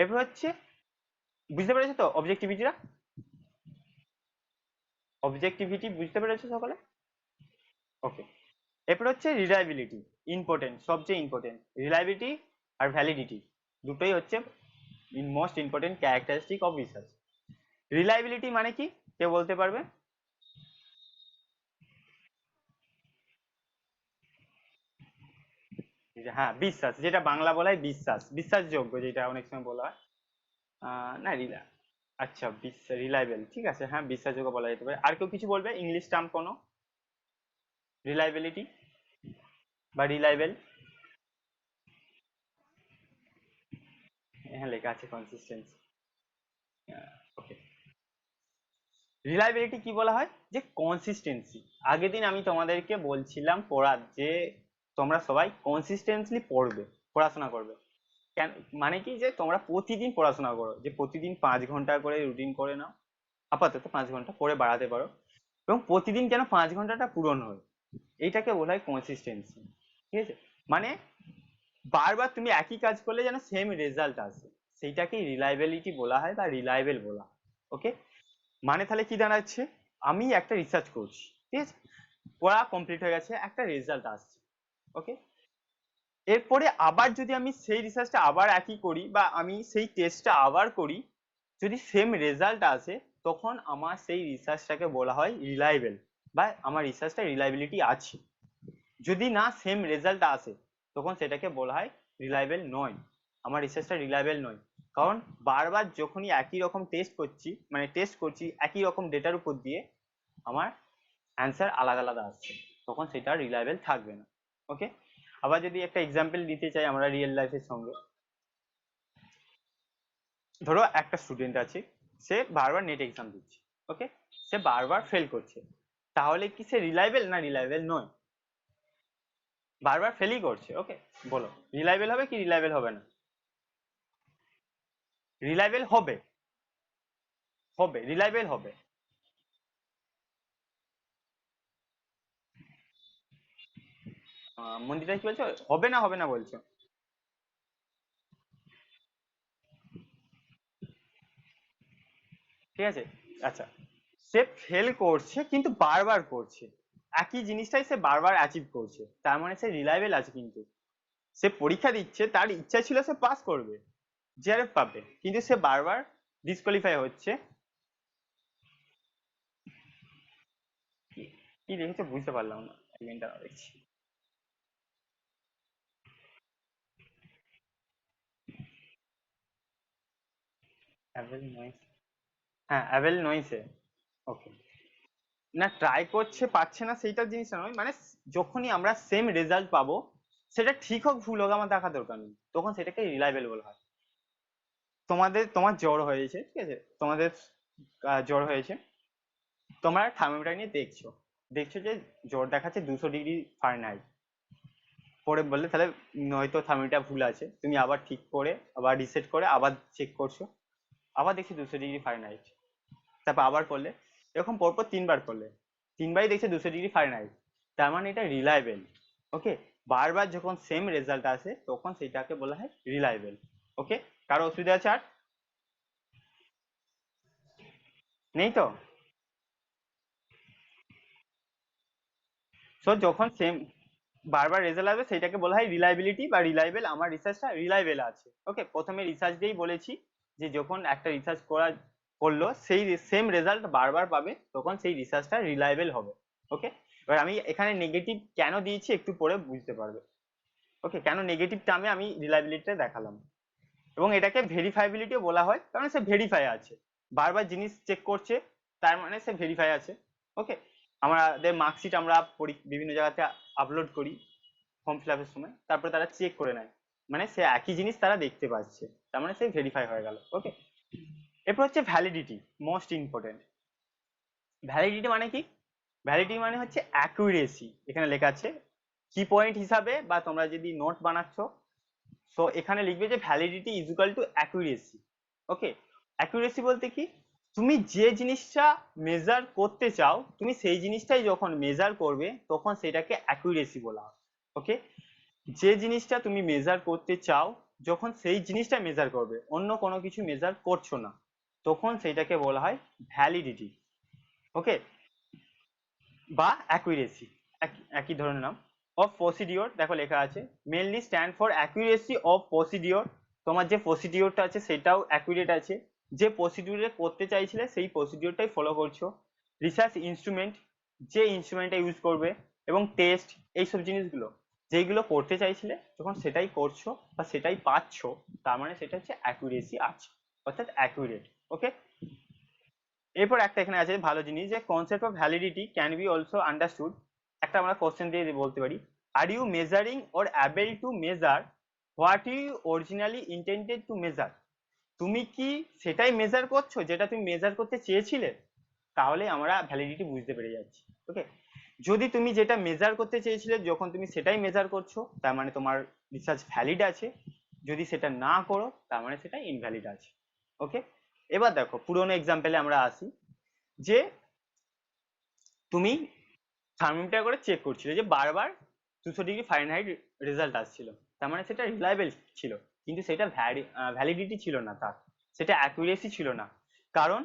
এরপর হচ্ছে, বুঝতে পেরেছো তো অবজেক্টিভিটিটা? অবজেক্টিভিটি বুঝতে পেরেছো সকলে? ওকে, এরপর হচ্ছে রিলায়েবিলিটি। ইম্পর্টেন্ট, সবচেয়ে ইম্পর্টেন্ট রিলায়েবিলিটি আর ভ্যালিডিটি, দুটোই হচ্ছে most important characteristic of research. Reliability মানে কি, কেউ বলতে পারবে? হ্যাঁ, বিশ্বাস, যেটা বাংলা বলা হয় বিশ্বাস, বিশ্বাসযোগ্য, যেটা অনেক সময় বলা হয়। না, আচ্ছা, রিলায়েবল, ঠিক আছে, হ্যাঁ, বিশ্বাসযোগ্য বলা যেতে পারে। আর কেউ কিছু বলবে ইংলিশ টার্ম কোনো? রিলায়েবিলিটি বা রিলায়েবল? হ্যাঁ, লেখা আছে কনসিস্টেন্সি। ওকে, রিলায়েবিলিটি কি বলা হয়? যে কনসিস্টেন্সি। আগের দিন আমি তোমাদেরকে বলছিলাম পড়ার, যে তোমরা সবাই কনসিস্টেন্টলি পড়বে, পড়াশোনা করবে। কেন? মানে কি, যে তোমরা প্রতিদিন পড়াশোনা করো, যে প্রতিদিন 5 ঘন্টা করে রুটিন করে নাও, আপাতত 5 ঘন্টা করে বাড়াতে পারো, এবং প্রতিদিন যেন 5 ঘন্টাটা পূরণ হয়, এইটাকে বলা হয় কনসিস্টেন্সি। ঠিক আছে, মানে বারবার তুমি একই কাজ করলে যেন সেম রেজাল্ট আসে, সেইটাকেই রিলায়েবিলিটি বলা হয় বা রিলায়েবল বলা হয়। ওকে, মানে তাহলে কি দাঁড়াচ্ছে, আমি একটা রিসার্চ করছি, ঠিক আছে, পড়া কমপ্লিট হয়ে গেছে, একটা রেজাল্ট আসছে। ওকে, এরপরে আবার যদি আমি সেই রিসার্চটা আবার একই করি, বা আমি সেই টেস্টটা আবার করি, যদি সেম রেজাল্ট আসে, তখন আমার সেই রিসার্চটাকে বলা হয় রিলায়েবল, বা আমার রিসার্চটা রিলায়েবিলিটি আছে। যদি না সেম রেজাল্ট আসে, তখন সেটাকে বলা হয় রিলায়েবল নয়, আমার রিসার্চটা রিলায়েবল নয়। কারণ বারবার যখনই একই রকম টেস্ট করছি, মানে টেস্ট করছি একই রকম ডেটার উপর দিয়ে, আমার অ্যান্সার আলাদা আলাদা আসছে, তখন সেটা রিলায়েবল থাকবে না। ওকে, আবার যদি একটা এক্সাম্পল দিতে চাই আমরা রিয়েল লাইফের সঙ্গে, ধরো একটা স্টুডেন্ট আছে, সে বারবার নেট এক্সাম দিচ্ছে, ওকে, সে বারবার ফেল করছে, তাহলে কি সে রিলায়েবল না রিলায়েবল নয়? বারবার ফেলই করছে, ওকে, বলো রিলায়েবল হবে কি রিলায়েবল হবে না? রিলায়েবল হবে, হবে, রিলায়েবল হবে। মন্দিরটা কি বলছো, হবে না হবে না বলছো? ঠিক আছে, আচ্ছা, সে ফেল করছে কিন্তু বারবার করছে, একই জিনিসটাই সে বারবার অ্যাচিভ করছে, তার মানে সে রিলায়েবল আছে। কিন্তু সে পরীক্ষা দিচ্ছে, তার ইচ্ছা ছিল সে পাস করবে, জিআরএফ পাবে, কিন্তু সে বারবার ডিসকোয়ালিফাই হচ্ছে। কি কি দেখেছো বুঝতে পারলাম না, এলিমেন্টটা দেখছি। অ্যাভেল নয়, হ্যাঁ অ্যাভেল নয়সে। ওকে, না ট্রাই করছে পাচ্ছে না সেইটা জিনিস নয়, মানে যখনই আমরা সেম রেজাল্ট পাবো, সেটা ঠিক হোক ভুল হোক আমার দেখা দরকার নেই, তখন সেটাকে রিলায়েবল বলা হয়। তোমার জ্বর হয়েছে, ঠিক আছে, তোমাদের জ্বর হয়েছে, তোমরা থার্মোমিটার নিয়ে দেখছো, দেখছো যে জ্বর দেখাচ্ছে 200 ডিগ্রি ফারেনহাইট, পরে বললে তাহলে নয়তো থার্মোমিটার ভুল আছে, তুমি আবার ঠিক করে আবার রিসেট করে আবার চেক করছো, আবার দেখছি 200 ডিগ্রি ফারেনহাইট, তারপর আবার করলে, এরকম পরপর 3বার করলে, 3বারই দেখছে 200 ডিগ্রি ফারেনহাইট, তার মানে এটা রিলায়েবল। ওকে, বারবার যখন সেম রেজাল্ট আসে তখন সেটাকে বলা হয় রিলায়েবল। ওকে, কারো অসুবিধা আছে আর? নেই তো? সো যখন সেম বারবার রেজাল্ট আসবে সেটাকে বলা হয় রিলায়েবিলিটি বা রিলায়েবল, আমার রিসার্চটা রিলায়েবল আছে। ওকে, প্রথমে রিসার্চ দিয়েই বলেছি যে যখন একটা রিসার্চ করলো সেই সেম রেজাল্ট বারবার পাবে, তখন সেই রিসার্চটা রিলায়েবল হবে। ওকে, এবার আমি এখানে নেগেটিভ কেন দিয়েছি একটু পরে বুঝতে পারবে। ওকে, কেন নেগেটিভ টার্মে আমি রিলায়েবিলিটিটা দেখালাম। এবং এটাকে ভেরিফাইবিলিটিও বলা হয়, কারণ সে ভেরিফাই আছে, বারবার জিনিস চেক করছে, তার মানে সে ভেরিফাই আছে। ওকে, আমাদের মার্কশিট আমরা বিভিন্ন জায়গাতে আপলোড করি ফর্ম ফিল আপের সময়, তারপরে তারা চেক করে নেয়, মানে সে একই জিনিস তারা দেখতে পাচ্ছে, তার মানে সে ভেরিফাই হয়ে গেল। ওকে, এরপর হচ্ছে ভ্যালিডিটি, মোস্ট ইম্পর্টেন্ট। ভ্যালিডিটি মানে কি? ভ্যালিডিটি মানে হচ্ছে অ্যাকুরেসি, এখানে লেখা আছে কি পয়েন্ট হিসাবে, বা তোমরা যদি নোট বানাচ্ছ, সো এখানে লিখবে যে validity is equal to accuracy. Okay, accuracy বলতে কি, তুমি যে জিনিসটা মেজার করতে চাও, তুমি সেই জিনিসটাই যখন মেজার করবে তখন সেটাকে অ্যাকুরেসি বলা হয়। ওকে, যে জিনিসটা তুমি মেজার করতে চাও, যখন সেই জিনিসটা মেজার করবে, অন্য কোনো কিছু মেজার করছো না, তখন সেটাকে বলা হয় ভ্যালিডিটি। ওকে, বা অ্যাকুরেসি, একই ধরনের নাম। অফ প্রসিডিওর দেখো লেখা আছে, mainly stand for accuracy of procedure, তোমার যে প্রসিডিওরটা আছে সেটাও অ্যাকুরেট আছে, যে প্রসিডিওরে করতে চাইছিলে সেই প্রসিডিওরটাই ফলো করছো। রিসার্চ ইনস্ট্রুমেন্ট, যে ইনস্ট্রুমেন্টটা ইউজ করবে, এবং টেস্ট, এইসব জিনিসগুলো যেইগুলো করতে চাইছিলে যখন সেটাই করছো বা সেটাই পাচ্ছো, তার মানে সেটা হচ্ছে অ্যাকুরেসি আছে, অর্থাৎ অ্যাকুরেট। ওকে, এরপর একটা এখানে আছে ভালো জিনিস, যে concept of validity can be also understood. একটা আমরা কোশ্চেন দিয়ে বলতে পারি, are you measuring or able to measure what you originally intended to measure? তুমি কি সেটাই মেজার করছো যেটা তুমি মেজার করতে চেয়েছিলে? তাহলে আমরা ভ্যালিডিটি বুঝতে পেরে যাচ্ছি। ওকে, যদি তুমি যেটা মেজার করতে চেয়েছিলে যখন তুমি সেটাই মেজার করছো, তার মানে তোমার রিসার্চ ভ্যালিড আছে, যদি সেটা না করো তার মানে সেটা ইনভ্যালিড আছে। ওকে, এবার দেখো পুরোনো এক্সাম্পলে আমরা আসি, যে তুমি থার্মোমিটার করে চেক করছিলে যে বারবার 200 ডিগ্রি ফারেনহাইট রেজাল্ট আসছিল, তার মানে সেটা রিলায়েবল ছিল, কিন্তু সেটা ভ্যালিডিটি ছিল না তার, সেটা অ্যাকুরেসি ছিল না। কারণ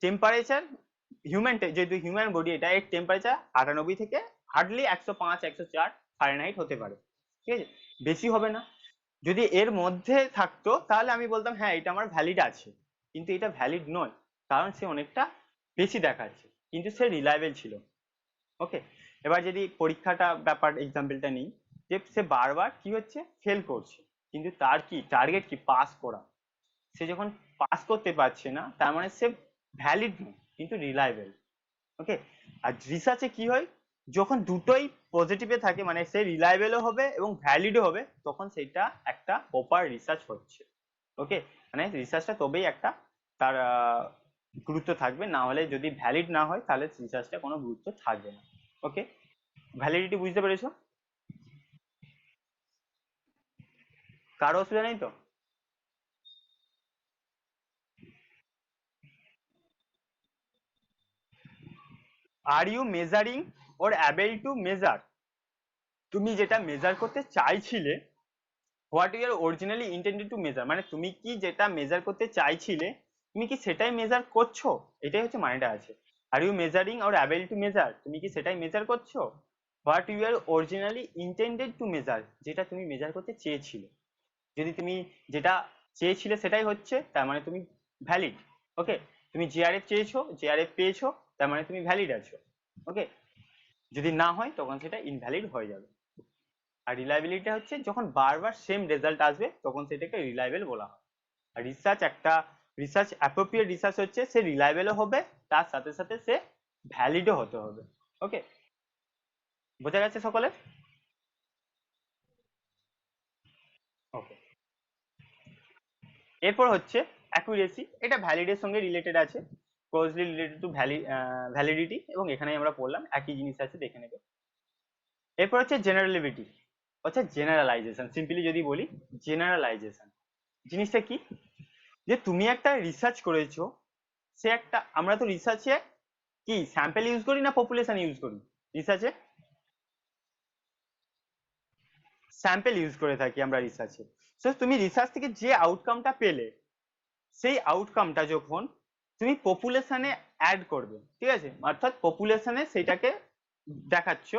টেম্পারেচার, যেহেতু হিউম্যান বডি, এটা এর টেম্পারেচার 98 থেকে হার্ডলি 105 104 ফারেনহাইট হতে পারে, ঠিক আছে, বেশি হবে না। যদি এর মধ্যে থাকতো তাহলে আমি বলতাম হ্যাঁ এটা আমার ভ্যালিড আছে, কিন্তু এটা ভ্যালিড নয়, কারণ সে অনেকটা বেশি দেখাচ্ছে, কিন্তু সে রিলায়েবল ছিল। ওকে, এবার যদি পরীক্ষাটা ব্যাপার এক্সাম্পলটা নিই, যে সে বারবার কি হচ্ছে ফেল করছে, কিন্তু তার কি টার্গেট, কি পাস করা, সে যখন পাস করতে পারছে না তার মানে সে ভ্যালিড নয় কিন্তু রিলায়েবল। ওকে, আর রিসার্চে কি হয়, যখন দুটোই পজিটিভে থাকে, মানে সে রিলায়েবলও হবে এবং ভ্যালিডও হবে, তখন সেটা একটা প্রপার রিসার্চ হচ্ছে। ওকে, মানে রিসার্চটা তবেই একটা তার গুরুত্ব থাকবে, না হলে যদি ভ্যালিড না হয় তাহলে রিসার্চটা কোনো গুরুত্ব থাকবে না। ওকে, ভ্যালিডিটি বুঝতে পেরেছো? কারো অসুবিধা নেই তো? Are you measuring or able to measure, তুমি যেটা মেজার করতে চাইছিলে, what you are originally intended to measure, মানে তুমি কি যেটা মেজার করতে চাইছিলে তুমি কি সেটাই মেজার করছো, এটাই হচ্ছে মানেটা আছে। Are you measuring or able to measure, তুমি কি সেটাই মেজার করছো। What you are originally intended to measure, যেটা তুমি মেজার করতে চেয়েছিলে, যদি তুমি যেটা চেয়েছিলে সেটাই হচ্ছে তার মানে তুমি ভ্যালিড। ওকে, তুমি জিআরএফ চেয়েছো, জিআরএফ পেয়েছো, তার মানে তুমি ভ্যালিড আছো। ওকে, যদি না হয় তখন সেটা ইনভ্যালিড হয়ে যাবে। আর রিলায়েবিলিটি হচ্ছে যখন বারবার সেম রেজাল্ট আসবে তখন সেটাকে রিলায়েবল বলা হয়। আর রিসার্চ একটা, রিসার্চ অ্যাপ্রোপ্রিয়েট রিসার্চ হচ্ছে সে রিলায়েবলও হবে, তার সাথে সাথে সে ভ্যালিডও হতে হবে। ওকে, বোঝা গেছে সকলে? ওকে, এরপর হচ্ছে অ্যাকুরেসি, এটা ভ্যালিডের সঙ্গে রিলেটেড আছে, ক্লোজলি রিলেটেড টু ভ্যালিডিটি, এবং এখানেই আমরা পড়লাম একই জিনিস আছে, দেখে নেবে। এরপর হচ্ছে জেনারেলিবিলিটি, হচ্ছে জেনারেলাইজেশন, সিম্পলি যদি বলি জেনারেলাইজেশন জিনিসটা কি, যে তুমি একটা রিসার্চ করেছো, সে একটা, আমরা তো রিসার্চে কি স্যাম্পল ইউজ করি না পপুলেশন ইউজ করি, রিসার্চে স্যাম্পল ইউজ করে থাকি আমরা রিসার্চে। সো তুমি রিসার্চ থেকে যে আউটকামটা পেলে, সেই আউটকামটা যখন তুমি পপুলেশনে অ্যাড করবে, ঠিক আছে, অর্থাৎ পপুলেশনে সেটাকে দেখাচ্ছ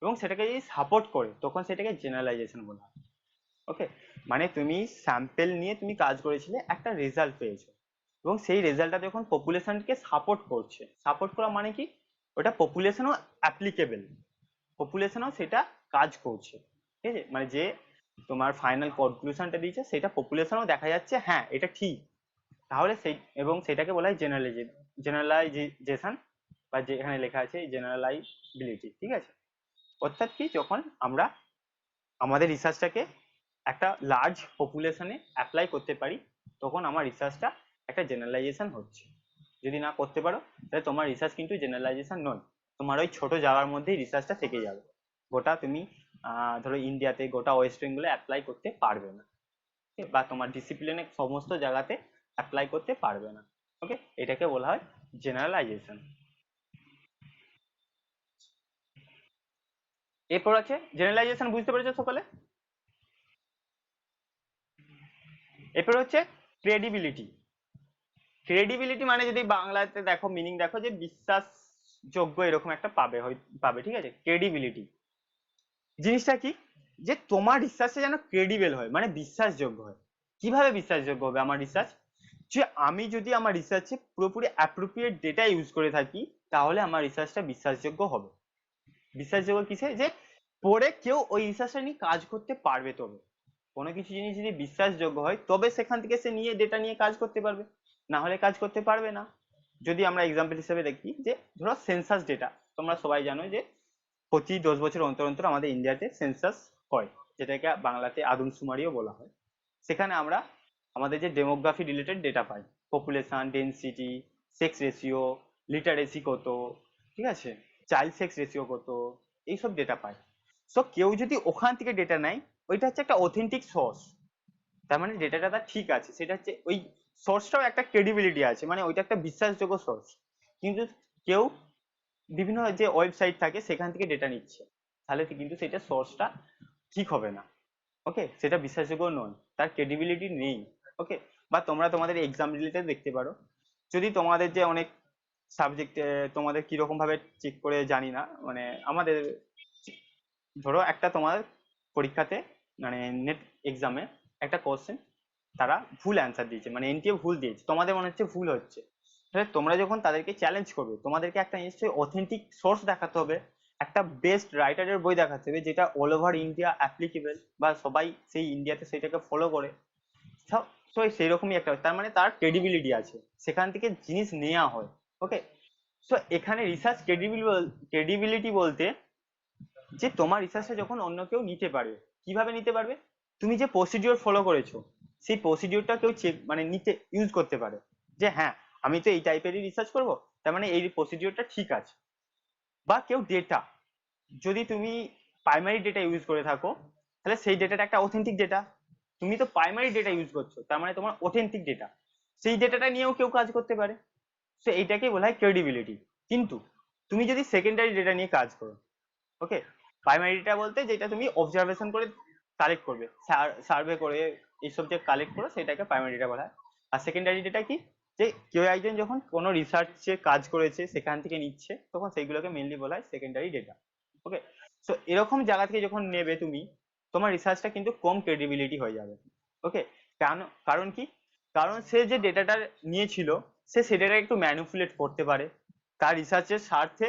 এবং সেটাকে যদি সাপোর্ট করে তখন সেটাকে জেনারেলাইজেশন বলা হয়। ওকে, মানে তুমি স্যাম্পল নিয়ে তুমি কাজ করেছিলে, একটা রেজাল্ট পেয়েছো, এবং সেই রেজাল্টটা যখন পপুলেশনকে সাপোর্ট করছে, সাপোর্ট করা মানে কি, ওটা পপুলেশনও অ্যাপ্লিকেবল, পপুলেশনও সেটা কাজ করছে, ঠিক আছে, মানে যে তোমার ফাইনাল কনক্লুশনটা দিয়েছে সেটা পপুলেশনও দেখা যাচ্ছে হ্যাঁ এটা ঠিক, তাহলে সেই, এবং সেটাকে বলা হয় জেনারেলাইজেশন, বা যে এখানে লেখা আছে জেনারেলাইবিলিটি, ঠিক আছে। অর্থাৎ কি, যখন আমরা আমাদের রিসার্চটাকে একটা লার্জ পপুলেশনে অ্যাপ্লাই করতে পারি তখন আমার রিসার্চটা একটা জেনারেলাইজেশন হচ্ছে। যদি না করতে পারো তাহলে তোমার রিসার্চ কিন্তু জেনারেলাইজেশন নয়, তোমার ওই ছোট জায়গার মধ্যেই রিসার্চটা থেকে যাবে, গোটা তুমি ধরো ইন্ডিয়াতে গোটা ওয়েস্ট বেঙ্গলে অ্যাপ্লাই করতে পারবে না, বা তোমার ডিসিপ্লিনে সমস্ত জায়গাতে অ্যাপ্লাই করতে পারবে না। ওকে, এটাকে বলা হয় জেনারেলাইজেশন। এরপর আছে জেনারেলাইজেশন, বুঝতে পেরেছো সকলে? এরপর হচ্ছে ক্রেডিবিলিটি। ক্রেডিবিলিটি মানে যদি বাংলাতে দেখো মিনিং দেখো যে বিশ্বাসযোগ্য, এরকম একটা পাবে, পাবে, ঠিক আছে। ক্রেডিবিলিটি জিনিসটা কি, যে তোমার রিসার্চে যেন ক্রেডিবল হয়, মানে বিশ্বাসযোগ্য হয়। কিভাবে বিশ্বাসযোগ্য হবে আমার রিসার্চ, যে আমি যদি আমার রিসার্চে পুরোপুরি অ্যাপ্রোপ্রিয়েট ডেটা ইউজ করে থাকি তাহলে আমার রিসার্চটা বিশ্বাসযোগ্য হবে। বিশ্বাসযোগ্য কিসে, যে পরে কেউ ওই রিসার্চটা নিয়ে কাজ করতে পারবে, তবে কোনো কিছু জিনিস যদি বিশ্বাসযোগ্য হয় তবে সেখান থেকে সে নিয়ে ডেটা নিয়ে কাজ করতে পারবে, না হলে কাজ করতে পারবে না। যদি আমরা এক্সাম্পল হিসেবে দেখি, যে ধরো সেন্সাস ডেটা, তোমরা সবাই জানো যে প্রতি 10 বছর অন্তর অন্তর আমাদের ইন্ডিয়াতে সেন্সাস হয়, যেটাকে বাংলাতে আদমশুমারিও বলা হয়। সেখানে আমরা আমাদের যে ডেমোগ্রাফি রিলেটেড ডেটা পাই, population density, sex ratio, literacy কত, ঠিক আছে, চাইল্ড সেক্স রেশিও কত, এইসব ডেটা পাই। সো কেউ যদি ওখান থেকে ডেটা নেয়, ওইটা হচ্ছে একটা অথেন্টিক সোর্স, তার মানে ডেটাটা তার ঠিক আছে, সেটা হচ্ছে ওই সোর্সটাও একটা ক্রেডিবিলিটি আছে, মানে ওইটা একটা বিশ্বাসযোগ্য সোর্স। কিন্তু কেউ বিভিন্ন যে ওয়েবসাইট থাকে সেখান থেকে ডেটা নিচ্ছে, তাহলে কিন্তু সেটা সোর্সটা ঠিক হবে না। ওকে, সেটা বিশ্বাসযোগ্য নয়, তার ক্রেডিবিলিটি নেই। ওকে, বা তোমরা তোমাদের এক্সাম রিলেটেড দেখতে পারো, যদি তোমাদের যে অনেক সাবজেক্টে তোমাদের কিরকম ভাবে চেক করে জানি না, মানে আমাদের ধরো একটা তোমার পরীক্ষাতে, মানে নেট এক্সামে একটা কোশ্চেন তারা ভুল অ্যান্সার দিয়েছে, মানে এনটিএ ভুল দিয়েছে, তোমাদের মনে হচ্ছে ভুল হচ্ছে, তাহলে তোমরা যখন তাদেরকে চ্যালেঞ্জ করবে তোমাদেরকে একটা নিশ্চয়ই অথেন্টিক সোর্স দেখাতে হবে, একটা বেস্ট রাইটারের বই দেখাতে হবে যেটা অল ওভার ইন্ডিয়া অ্যাপ্লিকেবল, বা সবাই সেই ইন্ডিয়াতে সেটাকে ফলো করে। তো সেই রকমই একটা, তার মানে তার ক্রেডিবিলিটি আছে, সেখান থেকে জিনিস নেওয়া হয়। ওকে, সো এখানে রিসার্চ ক্রেডিবিলিটি বলতে, যে তোমার রিসার্চটা যখন অন্য কেউ নিতে পারবে, কিভাবে নিতে পারবে, তুমি যে প্রসিডিওর ফলো করেছো সেই প্রসিডিওরটা কেউ চেক, মানে নিতে ইউজ করতে পারে, যে হ্যাঁ আমি তো এই টাইপেরই রিসার্চ করব, তার মানে এই প্রসিডিওরটা ঠিক আছে। বা কেউ ডেটা, যদি তুমি প্রাইমারি ডেটা ইউজ করে থাকো তাহলে সেই ডেটাটা একটা অথেন্টিক ডেটা, তুমি তো প্রাইমারি ডেটা ইউজ করছো তার মানে তোমার অথেন্টিক ডেটা, সেই ডেটাটা নিয়েও কেউ কাজ করতে পারে। তো এইটাকে বলা হয় ক্রেডিবিলিটি। কিন্তু তুমি যদি সেকেন্ডারি ডেটা নিয়ে কাজ করো, ওকে, প্রাইমারি ডেটা বলতে যেটা তুমি অবজারভেশন করে কালেক্ট করবে, সার্ভে করে এইসব যে কালেক্ট করো সেটাকে প্রাইমারি ডেটা বলা হয়। আর সেকেন্ডারি ডেটা কি, যে কেউ একজন যখন কোনো রিসার্চে কাজ করেছে সেখান থেকে নিচ্ছে, তখন সেইগুলোকে মেনলি বলা হয় সেকেন্ডারি ডেটা। ওকে, সো এরকম জায়গা থেকে যখন নেবে তুমি, তোমার রিসার্চটা কিন্তু কম ক্রেডিবিলিটি হয়ে যাবে। ওকে, কারণ কারণ কি, কারণ সে যে ডেটাটা নিয়েছিল সে সেটাকে একটু ম্যানিপুলেট করতে পারে তার রিসার্চের স্বার্থে।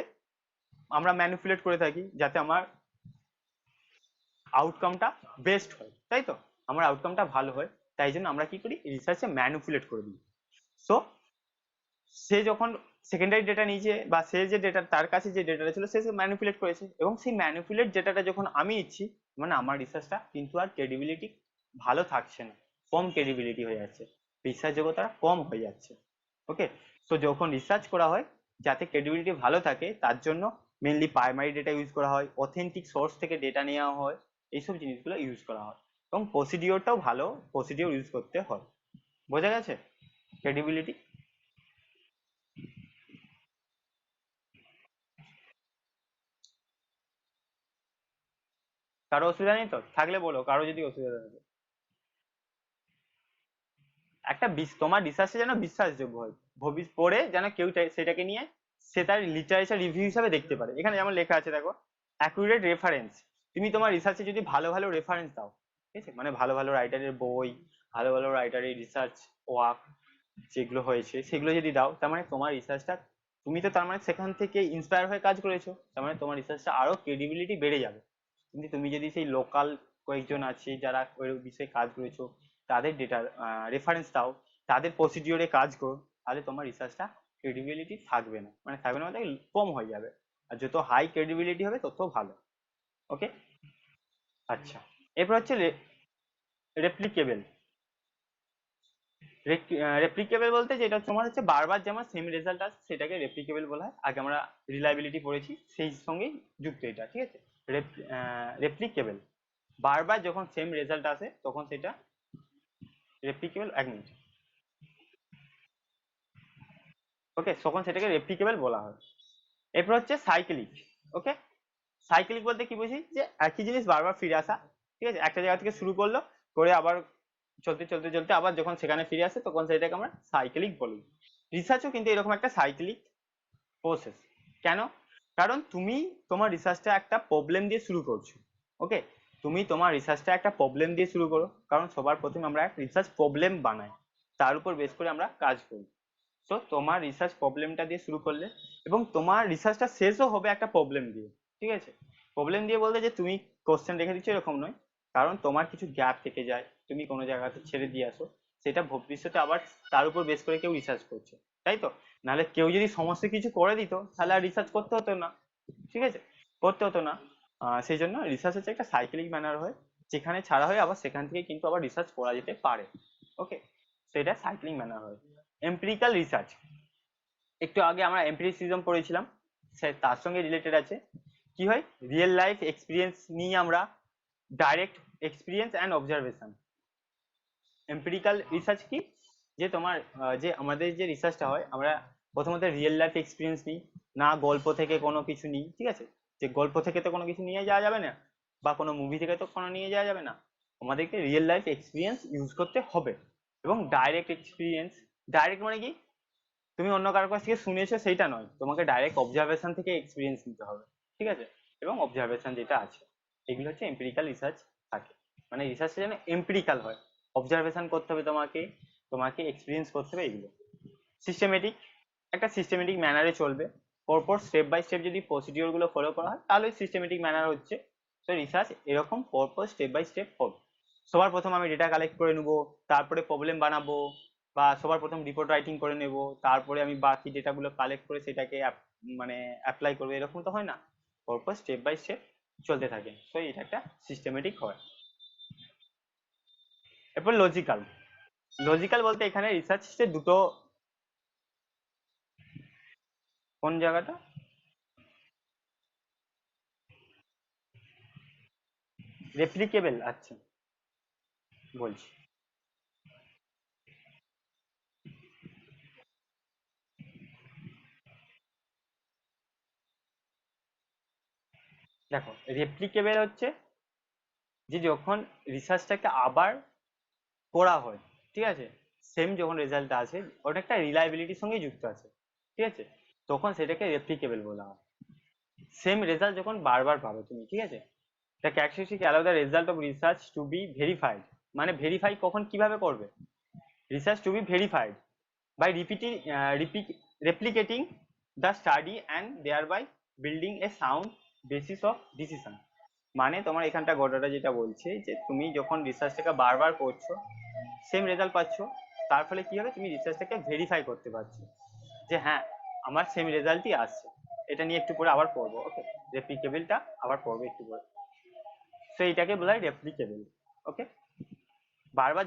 আমরা ম্যানিপুলেট করে থাকি যাতে আমার আউটকামটা বেস্ট হয়, তাই তো, আমার আউটকামটা ভালো হয়, তাই জন্য আমরা কি করি, রিসার্চে ম্যানিপুলেট করে দিই। সো সে যখন সেকেন্ডারি ডেটা নিয়েছে বা সে যে ডেটা তার কাছে যে ডেটাটা ছিল সে ম্যানিপুলেট করেছে, এবং সেই ম্যানিপুলেট ডেটাটা যখন আমি ইচ্ছি, মানে আমার রিসার্চটা কিন্তু আর ক্রেডিবিলিটি ভালো থাকছে না, কম ক্রেডিবিলিটি হয়ে যাচ্ছে, বিশ্বাসযোগ্যতা কম হয়ে যাচ্ছে। ওকে, তো যখন রিসার্চ করা হয় যাতে ক্রেডিবিলিটি ভালো থাকে তার জন্য মেনলি প্রাইমারি ডেটা ইউজ করা হয়, অথেন্টিক সোর্স থেকে ডেটা নেওয়া হয়, এইসব জিনিসগুলো ইউজ করা হয়, এবং প্রসিডিওরটাও ভালো প্রসিডিওর ইউজ করতে হয়। বোঝা গেছে ক্রেডিবিলিটি? কারো অসুবিধা নেই তো? থাকলে বলো, কারো যদি অসুবিধা থাকে। একটা তোমার রিসার্চে যেন বিশ্বাসযোগ্য হয়, পড়ে যেন কেউ সেটাকে নিয়ে সে তার লিটারেচার রিভিউ হিসাবে দেখতে পারে। এখানে যেমন লেখা আছে দেখো, অ্যাকুরেট রেফারেন্স। তুমি তোমার রিসার্চে যদি ভালো ভালো রেফারেন্স দাও, ঠিক আছে, মানে ভালো ভালো রাইটারের বই, ভালো ভালো রাইটারের রিসার্চ ওয়ার্ক যেগুলো হয়েছে সেগুলো যদি দাও, তার মানে তোমার রিসার্চটা, তুমি তো তার মানে সেখান থেকে ইন্সপায়ার হয়ে কাজ করেছো, তার মানে তোমার রিসার্চটা আরো ক্রেডিবিলিটি বেড়ে যাবে। কিন্তু তুমি যদি সেই লোকাল কয়েকজন আছে যারা ওই বিষয়ে কাজ করেছো তাদের ডেটা রেফারেন্স দাও, তাদের প্রসিডিওরে কাজ করো, তাহলে তোমার রিসার্চটা ক্রেডিবিলিটি থাকবে না, মানে থাকবে না মানে কম হয়ে যাবে। আর যত হাই ক্রেডিবিলিটি হবে তত ভালো। ওকে, আচ্ছা, এরপর হচ্ছে রেপ্লিকেবল। রেপ্লিকেবল বলতে যেটা তোমার হচ্ছে বারবার যেমন সেম রেজাল্ট আসে সেটাকে রেপ্লিকেবল বলা হয়। আগে আমরা রিলায়েবিলিটি পড়েছি, সেই সঙ্গেই যুক্ত এটা, ঠিক আছে। রেপ্লিকেবল, বারবার যখন সেম রেজাল্ট আসে তখন সেটা রেপ্লিকেবল। এক মিনিট, ওকে, তখন সেটাকে রেপ্লিকেবল বলা হয়। এরপর হচ্ছে সাইক্লিক। ওকে, সাইক্লিক বলতে কি বুঝি, যে একই জিনিস বারবার ফিরে আসা, ঠিক আছে, একটা জায়গা থেকে শুরু করলো, করে আবার চলতে চলতে চলতে আবার যখন সেখানে ফিরে আসে তখন সেটাকে আমরা সাইক্লিক বলি। রিসার্চও কিন্তু এরকম একটা সাইক্লিক প্রসেস। কেন? কারণ তুমি তোমার রিসার্চটা একটা প্রবলেম দিয়ে শুরু করছো। ওকে, তুমি তোমার রিসার্চটা একটা প্রবলেম দিয়ে শুরু করো, কারণ সবার প্রথমে আমরা একটা রিসার্চ প্রবলেম বানাই, তার উপর বেস করে আমরা কাজ করি। তো তোমার রিসার্চ প্রবলেমটা দিয়ে শুরু করলে, এবং তোমার রিসার্চটা শেষও হবে একটা প্রবলেম দিয়ে, ঠিক আছে। প্রবলেম দিয়ে বলতে যে তুমি কোশ্চেন রেখে দিচ্ছ এরকম নয়, কারণ তোমার কিছু গ্যাপ থেকে যায়, তুমি কোনো জায়গাতে ছেড়ে দিয়ে আসো, সেটা ভবিষ্যতে আবার তার উপর বেস করে কেউ রিসার্চ করছে, তাই তো। নাহলে কেউ যদি সমস্ত কিছু করে দিত তাহলে আর রিসার্চ করতে হতো না, ঠিক আছে, করতে হতো না। সেই জন্য রিসার্চ হচ্ছে একটা সাইক্লিক ম্যানার হয়, যেখানে ছাড়া হয় আবার সেখান থেকে কিন্তু আবার রিসার্চ করা যেতে পারে। ওকে, সেটা সাইক্লিং ম্যানার হয়। এমপিরিক্যাল রিসার্চ, একটু আগে আমরা এমপিরিসিজম পড়েছিলাম, সে তার সঙ্গে রিলেটেড আছে। কি হয়, রিয়েল লাইফ এক্সপিরিয়েন্স নিয়ে আমরা direct experience and observation. Empirical research কি, যে তোমার যে আমাদের যে রিসার্চটা হয় আমরা প্রথমত রিয়েল লাইফ এক্সপিরিয়েন্স নিই, না গল্প থেকে কোনো কিছু নিই, ঠিক আছে, যে গল্প থেকে তো কোনো কিছু নিয়ে যাওয়া যাবে না, বা কোনো মুভি থেকে তো কোনো নিয়ে যাওয়া যাবে না, আমাদেরকে রিয়েল লাইফ এক্সপিরিয়েন্স ইউজ করতে হবে। এবং ডাইরেক্ট এক্সপিরিয়েন্স, ডাইরেক্ট মানে কি, তুমি অন্য কারোর কাছ থেকে শুনেছো সেইটা নয়, তোমাকে ডাইরেক্ট অবজারভেশন থেকে এক্সপিরিয়েন্স নিতে হবে, ঠিক আছে, এবং অবজারভেশন যেটা আছে, এগুলো হচ্ছে এম্পিরিক্যাল রিসার্চ থাকে। মানে রিসার্চটা যেন এম্পিরিক্যাল হয়, অবজারভেশন করতে হবে তোমাকে, তোমাকে এক্সপিরিয়েন্স করতে হবে এগুলো। সিস্টেমেটিক, একটা সিস্টেমেটিক ম্যানারে চলবে, পরপর স্টেপ বাই স্টেপ যদি প্রসিডিওর গুলো ফলো করা হয় তাহলে সিস্টেমেটিক ম্যানার হচ্ছে। তো রিসার্চ এরকম পরপর স্টেপ বাই স্টেপ হবে। সবার প্রথম আমি ডেটা কালেক্ট করে নেবো, তারপরে প্রবলেম বানাবো, বা সবার প্রথম রিপোর্ট রাইটিং করে নেব, তারপরে আমি বাকি ডেটাগুলো কালেক্ট করে সেটাকে মানে অ্যাপ্লাই করবো, এরকম তো হয় না, পরপর স্টেপ বাই স্টেপ চলতে থাকে, তো এটা একটা সিস্টেমেটিক হয়। এরপর লজিক্যাল। লজিক্যাল বলতে এখানে রিসার্চে দুটো, কোন জায়গাটা? রেপ্লিকেবল, আচ্ছা, বলছি। দেখো রেপ্লিকেবল হচ্ছে যে যখন রিসার্চটাকে আবার করা হয়, ঠিক আছে, সেম যখন রেজাল্ট আছে ওটা একটা রিলায়েবিলিটির সঙ্গে যুক্ত আছে, ঠিক আছে, তখন সেটাকে রেপ্লিকেবল বলা হয়। সেম রেজাল্ট যখন বারবার পাবে তুমি, ঠিক আছে। The characteristic allow the result of research to be verified, মানে ভেরিফাই কখন কিভাবে করবে, research to be verified by replicating the study and thereby building a sound basis of decision। মানে তোমার এখানটা গোটাটা যেটা বলছে যে তুমি যখন রিসার্চটাকে বারবার করছো, সেম রেজাল্ট পাচ্ছ, তার ফলে কি হবে, তুমি রিসার্চটাকে ভেরিফাই করতে পারছো যে হ্যাঁ আমার সেম রেজাল্টই আসছে। এটা নিয়ে একটু পরে আবার পড়বো, ওকে, রেপ্লিকেবলটা আবার পড়বো একটু পরে। তো এইটাকে বলা হয় রেপ্লিকেবল। ওকে, বারবার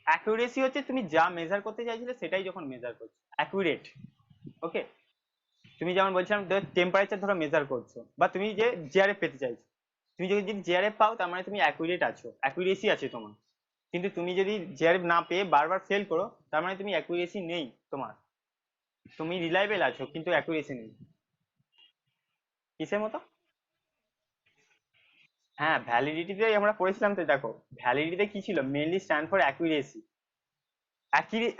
অ্যাকুরেসি হচ্ছে তুমি যা মেজার করতে চাইছিলে সেটাই যখন মেজার করছো, অ্যাকুরেট। ওকে, তুমি যেমন বলছিলাম টেম্পারেচার ধরো মেজার করছো বা তুমি যে জিআরএফ পেতে চাইছো, তুমি যদি জিআরএফ পাও তার মানে তুমি অ্যাকুরেট আছো, অ্যাকুরেসি আছে তোমার। কিন্তু তুমি যদি জিআরএফ না পেয়ে বারবার ফেল করো, তার মানে তুমি অ্যাকুরেসি নেই তোমার, তুমি রিলায়েবল আছো কিন্তু অ্যাকুরেসি নেই। কিসের মতো? হ্যাঁ, ভ্যালিডিটিতে আমরা পড়েছিলাম তো, দেখো ভ্যালিডিটিতে কি ছিল, mainly stand for accuracy.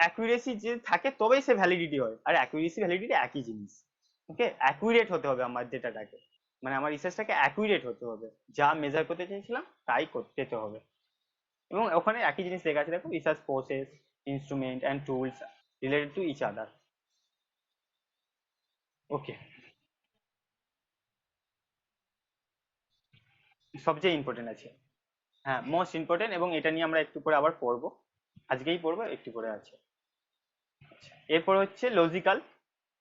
Accuracy যে থাকে তবেই সে ভ্যালিডিটি হয়, আর অ্যাকুরেসি ভ্যালিডিটি একই জিনিস। ওকে, অ্যাকুরেট হতে হবে আমার ডেটাটাকে, মানে আমার রিসার্চটাকে অ্যাকুরেট হতে হবে, যা মেজার করতে চেয়েছিলাম তাই করতে হবে। এবং ওখানে একই জিনিস লেখা আছে, দেখো research process, instrument and tools related to each other. Okay, সবচেয়ে ইম্পর্টেন্ট আছে। হ্যাঁ, মোস্ট ইম্পর্টেন্ট, এবং এটা নিয়ে আমরা একটু পরে আবার পড়বো, আজকেই পড়বো, একটু পরে আছে। আচ্ছা, এরপর হচ্ছে লজিক্যাল।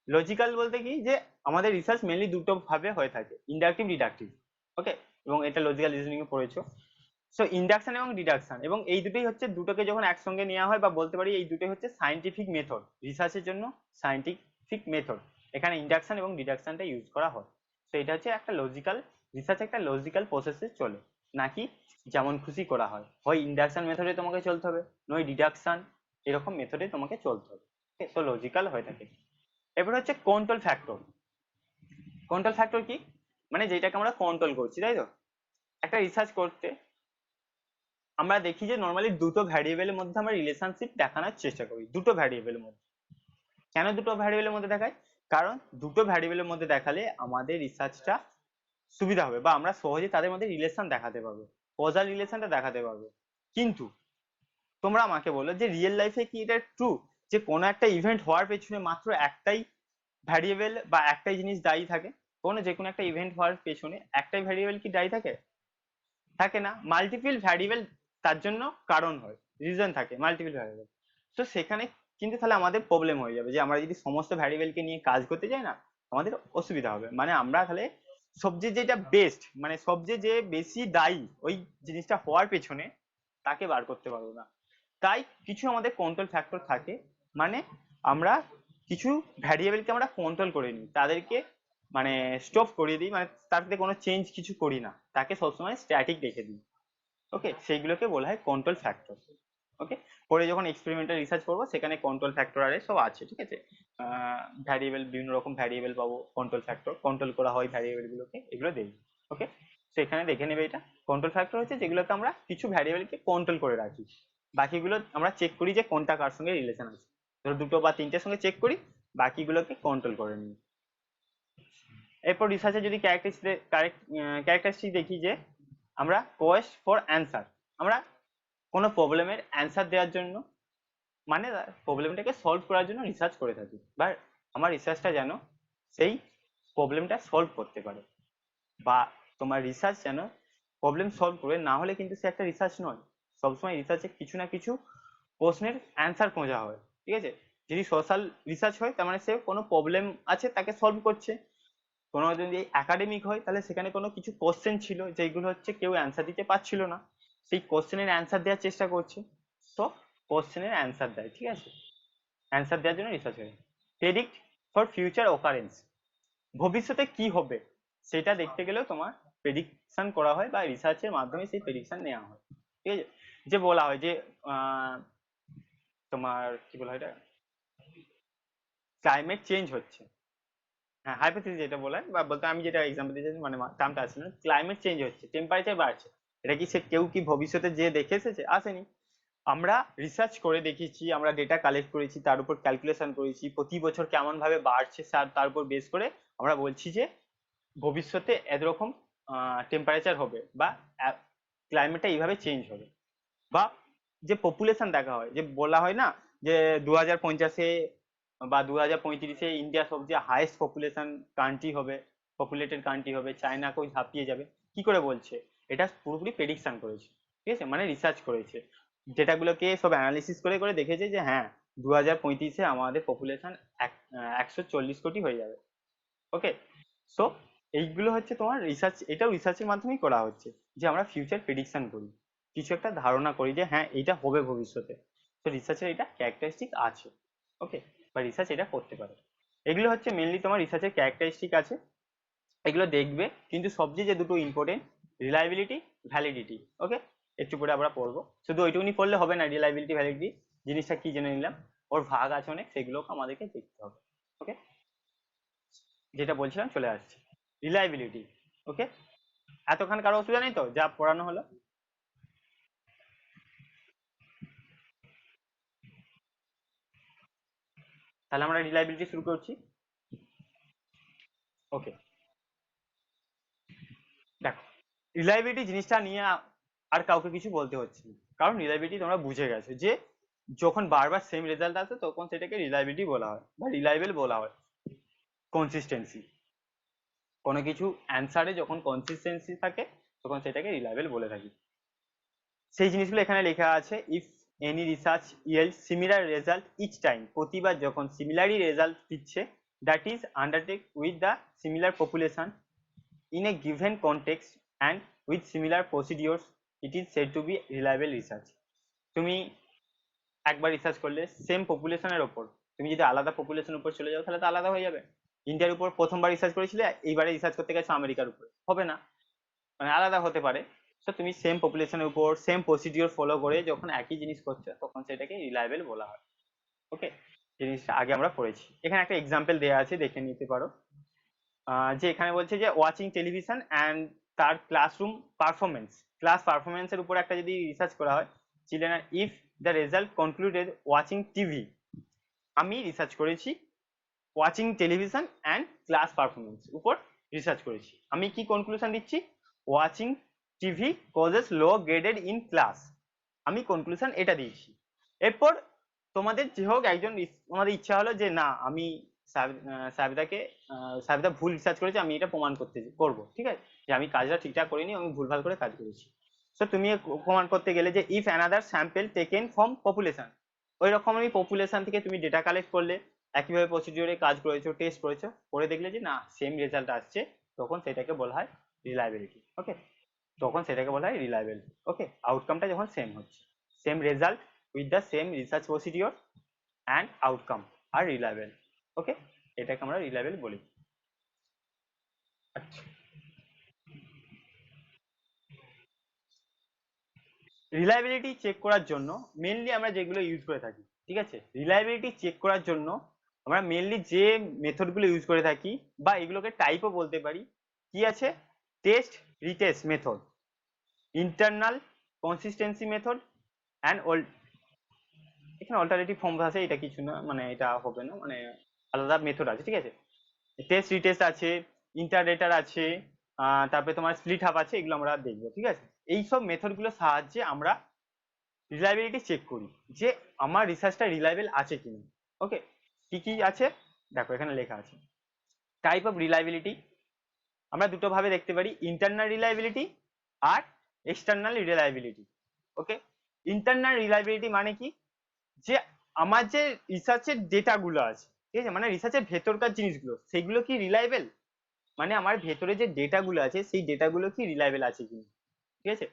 লজিক্যাল বলতে কি, যে আমাদের রিসার্চ মেনলি দুটো ভাবে হয়ে থাকে, ইন্ডাকটিভ ডিডাকটিভ। ওকে, এবং এটা লজিক্যাল রিজনিং এ পড়েছো। সো ইন্ডাকশন এবং ডিডাকশন, এবং এই দুটোই হচ্ছে, দুটোকে যখন একসঙ্গে নেওয়া হয় বা বলতে পারি এই দুটোই হচ্ছে সায়েন্টিফিক মেথড, রিসার্চের জন্য সায়েন্টিফিক মেথড। এখানে ইন্ডাকশন এবং ডিডাকশনটা ইউজ করা হয়। তো এটা হচ্ছে একটা লজিক্যাল, রিসার্চ একটা লজিক্যাল প্রসেসে চলে, নাকি যেমন খুশি করা হয়, হয় ইন্ডাকশন মেথডে তোমাকে চলতে হবে, নয় ডিডাকশন, এরকম মেথডে তোমাকে চলতে হবে। তো লজিক্যাল হয়ে থাকে। এরপর হচ্ছে কন্ট্রোল ফ্যাক্টর। কন্ট্রোল ফ্যাক্টর কি, মানে যেটাকে আমরা কন্ট্রোল করছি, তাই তো। একটা রিসার্চ করতে আমরা দেখি যে নর্মালি দুটো ভ্যারিয়েবলের মধ্যে আমরা রিলেশনশিপ দেখানোর চেষ্টা করি, দুটো ভ্যারিয়েবলের মধ্যে। কেন দুটো ভ্যারিয়েবলের মধ্যে দেখাই? কারণ দুটো ভ্যারিয়েবলের মধ্যে দেখালে আমাদের রিসার্চটা সুবিধা হবে, বা আমরা সহজে তাদের মধ্যে রিলেশন দেখাতে পারবো, কজাল রিলেশনটা দেখাতে পারবো। কিন্তু তোমরা আমাকে বলো যে রিয়েল লাইফে কি এটা ট্রু, যে কোনো একটা ইভেন্ট হওয়ার পেছনে মাত্র একটাই ভ্যারিয়েবল বা একটাই জিনিস দায়ী থাকে? কোনো যে কোনো একটা ইভেন্ট হওয়ার পেছনে একটাই ভ্যারিয়েবল কি দায়ী থাকে? থাকে না, মাল্টিপল ভ্যারিয়েবল তার জন্য কারণ হয়, রিজন থাকে মাল্টিপল ভ্যারিয়েবল। তো সেখানে কিন্তু তাহলে আমাদের প্রবলেম হয়ে যাবে, যে আমরা যদি সমস্ত ভ্যারিয়েবলকে নিয়ে কাজ করতে যাই না, আমাদের অসুবিধা হবে, মানে আমরা তাহলে সবচেয়ে যেটা বেস্ট, মানে সবচেয়ে যে বেশি দায়ী ওই জিনিসটা হওয়ার পেছনে, তাকে বার করতে পারবো না। তাই কিছু আমাদের কন্ট্রোল ফ্যাক্টর থাকে, মানে আমরা কিছু ভ্যারিয়েবলকে আমরা কন্ট্রোল করে নিই, তাদেরকে মানে স্টপ করিয়ে দিই, মানে তাতে কোনো চেঞ্জ কিছু করি না, তাকে সবসময় স্ট্যাটিক রেখে দিই। ওকে, সেইগুলোকে বলা হয় কন্ট্রোল ফ্যাক্টর। ওকে, পরে যখন এক্সপেরিমেন্টাল রিসার্চ করবো সেখানে কন্ট্রোল ফ্যাক্টর আরে সব আছে, ঠিক আছে। ভ্যারিয়েবল, বিভিন্ন রকম ভ্যারিয়েবল পাবো, কন্ট্রোল ফ্যাক্টর কন্ট্রোল করা হয় ভ্যারিয়েবল গুলোকে, এগুলো দেই। ওকে, তো এখানে দেখে নেবে, এটা কন্ট্রোল ফ্যাক্টর হচ্ছে যেগুলোকে আমরা কিছু ভ্যারিয়েবলকে কন্ট্রোল করে রাখি, বাকিগুলো আমরা চেক করি যে কোনটা কার সঙ্গে রিলেশন আছে, ধরো দুটো বা তিনটের সঙ্গে চেক করি, বাকিগুলোকে কন্ট্রোল করে নিই। এরপর রিসার্চে যদি ক্যারেক্টারিস্টিক দেখি, যে আমরা কোয়েস্ট ফর অ্যান্সার, আমরা কোনো প্রবলেমের অ্যান্সার দেওয়ার জন্য, মানে প্রবলেমটাকে সলভ করার জন্য রিসার্চ করে থাকি, বা আমার রিসার্চটা যেন সেই প্রবলেমটা সলভ করতে পারে, বা তোমার রিসার্চ যেন প্রবলেম সলভ করে, না হলে কিন্তু সে একটা রিসার্চ নয়। সবসময় রিসার্চে কিছু না কিছু প্রশ্নের অ্যান্সার খোঁজা হয়, ঠিক আছে। যদি সোশ্যাল রিসার্চ হয় তার মানে সে কোনো প্রবলেম আছে তাকে সলভ করছে, কোনো যদি একাডেমিক হয় তাহলে সেখানে কোনো কিছু কোশ্চেন ছিল যেগুলো হচ্ছে কেউ অ্যান্সার দিতে পারছিল না, সেই কোশ্চেনের অ্যান্সার দেওয়ার চেষ্টা করছে। তো কোশ্চেনের অ্যান্সার দেয়, ঠিক আছে, অ্যান্সার দেওয়ার জন্য রিসার্চ হয়। প্রেডিক্ট ফর ফিউচার অকারেন্স, ভবিষ্যতে কি হবে সেটা দেখতে গেলেও তোমার প্রেডিকশন করা হয়, বা রিসার্চের মাধ্যমে সেই প্রেডিকশন নেওয়া হয়, ঠিক আছে। যে বলা হয় যে আহ, তোমার কি বলা হয় এটা, ক্লাইমেট চেঞ্জ হচ্ছে, হ্যাঁ, হাইপোথিসিস যেটা বলে বা বলতে আমি যেটা এক্সাম্পল দিয়েছি মানে টার্মটা আছে না, ক্লাইমেট চেঞ্জ হচ্ছে, টেম্পারেচার বাড়ছে, এটা কি সে কেউ কি ভবিষ্যতে যে দেখে এসেছে? আসেনি। আমরা রিসার্চ করে দেখিয়েছি, আমরা ডেটা কালেক্ট করেছি, তার উপর ক্যালকুলেশন করেছি, প্রতি বছর কেমন ভাবে বাড়ছে তার উপর বেস করে আমরা বলছি যে ভবিষ্যতে এরকম টেম্পারেচার হবে বা ক্লাইমেটটা এইভাবে চেঞ্জ হবে। বা যে পপুলেশন দেখা হয়, যে বলা হয় না যে 2050-এ বা 2035-এ ইন্ডিয়া সবচেয়ে হাইয়েস্ট পপুলেশন কান্ট্রি হবে, পপুলেটেড কান্ট্রি হবে, চায়নাকেও ঝাঁপিয়ে যাবে। কি করে বলছে? এটা পুরোপুরি প্রেডিকশন করেছে, ঠিক আছে, মানে রিসার্চ করেছে, ডেটাগুলোকে সব অ্যানালিসিস করে করে দেখেছে যে হ্যাঁ 2035-এ আমাদের পপুলেশন 140 কোটি হয়ে যাবে। ওকে, সো এইগুলো হচ্ছে তোমার রিসার্চ, এটাও রিসার্চের মাধ্যমেই করা হচ্ছে, যে আমরা ফিউচার প্রেডিকশন করি, কিছু একটা ধারণা করি যে হ্যাঁ এটা হবে ভবিষ্যতে। তো রিসার্চের এটা ক্যারেক্টারিস্টিক আছে। ওকে, বা রিসার্চ এটা করতে পারে। এগুলো হচ্ছে মেনলি তোমার রিসার্চের ক্যারেক্টারিস্টিক আছে, এগুলো দেখবে। কিন্তু সবচেয়ে যে দুটো ইম্পর্টেন্ট, রিলায়েবিলিটি, ভ্যালিডিটি। ওকে, একটু পরে আমরা পড়বো, শুধু ওইটুকুনি পড়লে হবে না, রিলায়েবিলিটি ভ্যালিডিটি জিনিসটা কি জেনে নিলাম, ওর ভাগ আছে অনেক, সেগুলোকে আমাদেরকে দেখতে হবে। ওকে, যেটা বলছিলাম চলে আসছে, রিলায়েবিলিটি। ওকে, এতক্ষণ কারো অসুবিধা নেই তো যা পড়ানো হলো? তাহলে আমরা রিলায়েবিলিটি শুরু করছি। ওকে, দেখো, রিলায়েবিলিটি জিনিসটা নিয়ে আর কাউকে কিছু বলতে হচ্ছে না, কারণ রিলায়েবিলিটি তোমরা বুঝে গেছো যে যখন বারবার সেম রেজাল্ট আসে তখন সেটাকে রিলায়েবিলিটি বলা হয় বা রিলায়েবল বলা হয়। কনসিস্টেন্সি, কোনো কিছু অ্যান্সারে যখন কনসিস্টেন্সি থাকে তখন সেটাকে রিলায়েবল বলে থাকি। সেই জিনিসগুলো এখানে লেখা আছে। If any research yield similar result each time, প্রতিবার যখন সিমিলারই রেজাল্ট দিচ্ছে, that is undertake with the similar population in a given context and with similar procedures, it is said to be reliable research. তুমি একবার রিসার্চ করলে সেম পপুলেশনের ওপর, তুমি যদি আলাদা পপুলেশনের উপর চলে যাও তাহলে তো আলাদা হয়ে যাবে। ইন্ডিয়ার উপর প্রথমবার রিসার্চ করেছিলে, এইবারে রিসার্চ করতে গেছো আমেরিকার উপর, হবে না, মানে আলাদা হতে পারে। তো তুমি সেম পপুলেশনের উপর সেম প্রসিডিওর ফলো করে যখন একই জিনিস করছো তখন সেটাকে রিলায়েবল বলা হয়। ওকে, জিনিসটা আগে আমরা পড়েছি, এখানে একটা এক্সাম্পল দেওয়া আছে, দেখে নিতে পারো। যে এখানে বলছে যে ওয়াচিং টেলিভিশন অ্যান্ড তার ক্লাসরুম পারফরমেন্স, ক্লাস পারফরমেন্সের উপর একটা যদি রিসার্চ করা হয়, children if the result concluded watching TV, আমি রিসার্চ করেছি watching television and class performance উপর রিসার্চ করেছি, আমি কি কনক্লুশন দিচ্ছি? Watching TV causes low graded in class, আমি কনক্লুশন এটা দিয়েছি। এরপর তোমাদের যে হোক একজন তোমাদের ইচ্ছা হলো যে না আমি সাবিতাকে, সাবিতা ভুল রিসার্চ করেছে, আমি এটা প্রমাণ করবো, ঠিক আছে, যে আমি কাজটা ঠিকঠাক করিনি, আমি ভুলভাল করে কাজ করেছি। তো তুমি প্রমাণ করতে গেলে যে if another sample taken from population, ওই রকমই পপুলেশন থেকে তুমি ডেটা কালেক্ট করলে, একইভাবে প্রসিডিওরে কাজ করেছো, টেস্ট করেছো, করে দেখলে যে না সেম রেজাল্ট আসছে, তখন সেটাকে বলা হয় রিলায়েবিলিটি। ওকে, তখন সেটাকে বলা হয় রিলায়েবল। ওকে, আউটকামটা যখন সেম হচ্ছে, same result with the same research procedure and outcome are reliable. Okay, এটাকে আমরা রিলায়েবল বলি। আচ্ছা, রিলায়েবিলিটি চেক করার জন্য মেনলি আমরা যেগুলো ইউজ করে থাকি, ঠিক আছে, রিলায়েবিলিটি চেক করার জন্য আমরা মেনলি যে মেথডগুলো ইউজ করে থাকি বা এগুলোকে টাইপও বলতে পারি, কি আছে? Test, retest method, internal consistency method and এখানে অল্টারনেটিভ ফর্ম আছে, এটা কিছু না, মানে এটা হবে না, মানে আলাদা মেথড আছে, ঠিক আছে। টেস্ট রিটেস্ট আছে, ইন্টারডেটার আছে, তারপরে তোমার স্প্লিট হাফ আছে, এগুলো আমরা দেখবো, ঠিক আছে। এইসব মেথডগুলোর সাহায্যে আমরা রিলায়েবিলিটি চেক করি যে আমার রিসার্চটা রিলায়েবল আছে কিনা। ওকে, কি কি আছে দেখো এখানে লেখা আছে। টাইপ অফ রিলায়েবিলিটি আমরা দুটো ভাবে দেখতে পারি, ইন্টারনাল রিলায়েবিলিটি আর এক্সটার্নাল রিলায়েবিলিটি। ওকে, ইন্টারনাল রিলায়েবিলিটি মানে কি? যে আমার যে রিসার্চের ডেটাগুলো আছে, ঠিক আছে, মানে রিসার্চের ভেতরকার জিনিসগুলো সেগুলো কি রিলায়েবল, মানে আমার ভেতরে যে ডেটাগুলো আছে সেই ডেটাগুলো কি রিলায়েবল আছে কিনা, ঠিক আছে।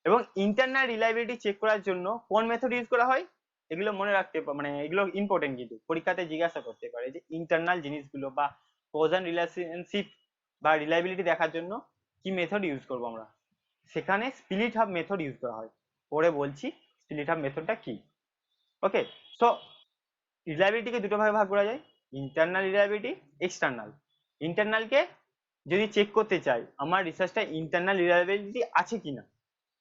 এবং ইন্টারনাল রিলায়েবিলিটি চেক করার জন্য কোন মেথড ইউজ করা হয়, এগুলো মনে রাখতে মানে এগুলো ইম্পর্টেন্ট, কিন্তু পরীক্ষাতে জিজ্ঞাসা করতে পারে যে ইন্টারনাল জিনিসগুলো বা কজন রিলেশনশিপ বা রিলায়েবিলিটি দেখার জন্য কি মেথড ইউজ করব আমরা, সেখানে স্প্লিট হাব মেথড ইউজ করা হয়। পরে বলছি স্প্লিট হাব মেথডটা কি। ওকে, সো রিলায়েবিলিটিকে দুটো ভাগে ভাগ করা যায়, ইন্টারনাল রিলায়েবিলিটি, এক্সটার্নাল। ইন্টারনালকে যদি চেক করতে চাই আমার রিসার্চটা ইন্টারনাল রিলায়েবিলিটি আছে কিনা,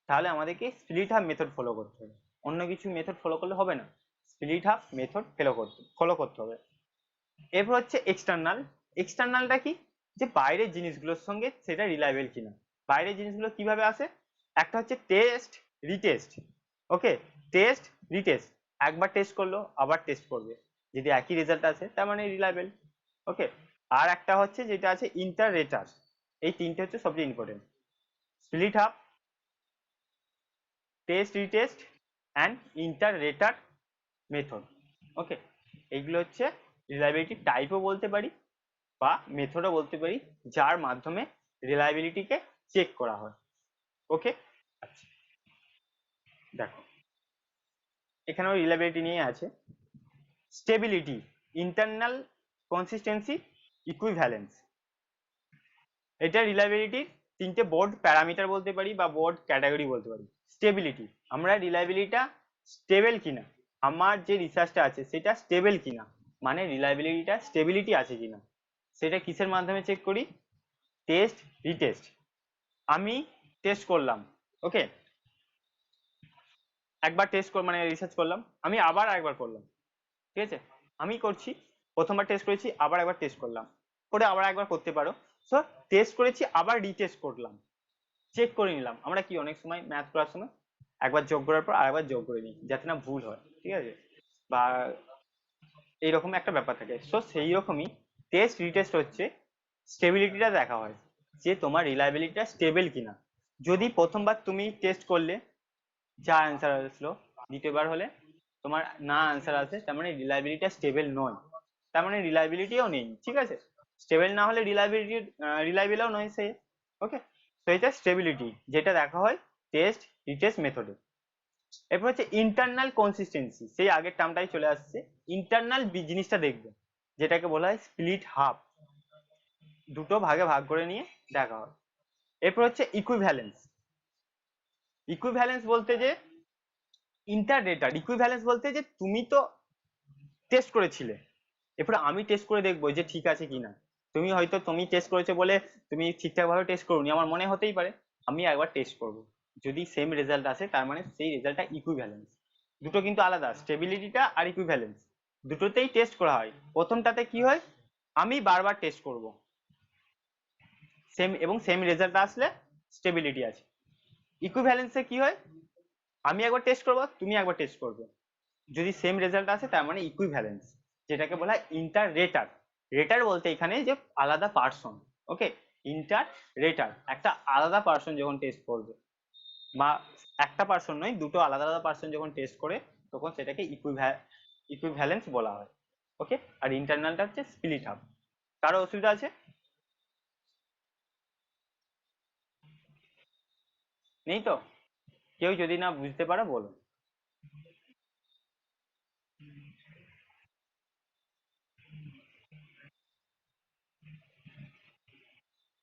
তাহলে আমাদেরকে স্প্লিট হাফ মেথড ফলো করতে হবে। অন্য কিছু মেথড ফলো করলে হবে না, স্প্লিট হাফ মেথড ফলো করতে হবে। এরপর হচ্ছে এক্সটার্নাল। এক্সটার্নালটা কি, যে বাইরের জিনিসগুলোর সঙ্গে সেটা রিলায়েবল কিনা। বাইরের জিনিসগুলো কিভাবে আসে, একটা হচ্ছে টেস্ট রিটেস্ট। ওকে, টেস্ট রিটেস্ট, একবার টেস্ট করলো আবার টেস্ট করবে, যদি একই রেজাল্ট আসে তার মানে রিলায়েবল। ওকে, আর একটা হচ্ছে যেটা আছে ইন্টার রেটার। এই তিনটে হচ্ছে সবচেয়ে important, split half, test retest and inter rater method. Okay, এইগুলো হচ্ছে রিলায়েবিলিটি টাইপও বলতে পারি বা মেথডও বলতে পারি, যার মাধ্যমে রিলায়েবিলিটিকে চেক করা হয়। ওকে, আচ্ছা দেখো এখানেও রিলায়েবিলিটি নিয়ে আছে, স্টেবিলিটি, ইন্টারনাল কনসিস্টেন্সি, ইকুইভ্যালেন্স। এটা রিলায়েবিলিটির তিনটে বোর্ড প্যারামিটার বলতে পারি বা বোর্ড ক্যাটাগরি বলতে পারি। স্টেবিলিটি, আমরা রিলায়েবিলিটিটা স্টেবল কিনা, আমার যে রিসার্চটা আছে সেটা স্টেবল কিনা, মানে রিলায়েবিলিটিটা স্টেবিলিটি আছে কিনা, সেটা কিসের মাধ্যমে চেক করি, টেস্ট রিটেস্ট। আমি টেস্ট করলাম, ওকে, একবার টেস্ট মানে রিসার্চ করলাম, আমি আবার একবার করলাম, ঠিক আছে, আমি করছি, প্রথমবার টেস্ট করেছি আবার একবার টেস্ট করলাম, করে আবার একবার করতে পারো। সো টেস্ট করেছি আবার রিটেস্ট করলাম, চেক করে নিলাম। আমরা কি অনেক সময় ম্যাথ করার সময় একবার যোগ করার পর আরেকবার যোগ করে নিই যাতে না ভুল হয়, ঠিক আছে, বা এইরকম একটা ব্যাপার থাকে। সো সেই রকমই টেস্ট রিটেস্ট হচ্ছে স্টেবিলিটিটা দেখা হয়, যে তোমার রিলায়েবিলিটিটা স্টেবল কিনা। যদি প্রথমবার তুমি টেস্ট করলে যা অ্যান্সার আসলো, দ্বিতীয়বার হলে তোমার না অ্যান্সার আসে, তার মানে রিলায়েবিলিটিটা স্টেবল নয়, তার মানে রিলায়েবিলিটিও নেই, ঠিক আছে। স্টেবল না হলে রিলায়েবলও নয় সে। ওকে, তো এটা স্টেবিলিটি, যেটা দেখা হয় টেস্ট রিটেস্ট মেথডে। এরপর হচ্ছে ইন্টারনাল কনসিস্টেন্সি, সেই আগের টার্মটাই চলে আসছে, ইন্টারনাল জিনিসটা দেখবে, যেটাকে বলা হয় স্প্লিট হাফ, দুটো ভাগে ভাগ করে নিয়ে দেখা হয়। এরপর হচ্ছে ইকুইভ্যালেন্স। ইকুইভ্যালেন্স বলতে যে ইন্টার ডেটার, ইকুইভ্যালেন্স বলতে যে তুমি তো টেস্ট করেছিলে, এরপর আমি টেস্ট করে দেখবো যে ঠিক আছে কিনা। তুমি হয়তো তুমি টেস্ট করেছো বলে তুমি ঠিকঠাক ভাবে টেস্ট করোনি, আমার মনে হতেই পারে, আমি একবার টেস্ট করব, যদি সেম রেজাল্ট আসে তার মানে সেই রেজাল্টটা ইকুইভ্যালেন্স। দুটো কিন্তু আলাদা, স্টেবিলিটিটা আর ইকুইভ্যালেন্স দুটোতেই টেস্ট করা হয়। প্রথমটাতে কি হয়, আমি বারবার টেস্ট করব সেম, এবং সেম রেজাল্ট আসলে স্টেবিলিটি আছে। ইকুইভ্যালেন্সে কি হয়, আমি একবার টেস্ট করব তুমি একবার টেস্ট করবে, যদি সেম রেজাল্ট আসে তার মানে ইকুইভ্যালেন্স, যেটাকে বলা হয় ইন্টার রেটার। রেটার বলতে এখানে যে আলাদা পার্সন। ওকে, ইন্টার রেটার একটা আলাদা পার্সন যখন টেস্ট করবে, বা একটা পার্সন নয়, দুটো আলাদা আলাদা পার্সন যখন টেস্ট করে, তখন সেটাকে ইকুইভ্যালেন্স বলা হয়। ওকে, আর ইন্টারনালটা হচ্ছে স্প্লিট হাফ। কারো অসুবিধা আছে? নেই তো? কেউ যদি না বুঝতে পারো বলো।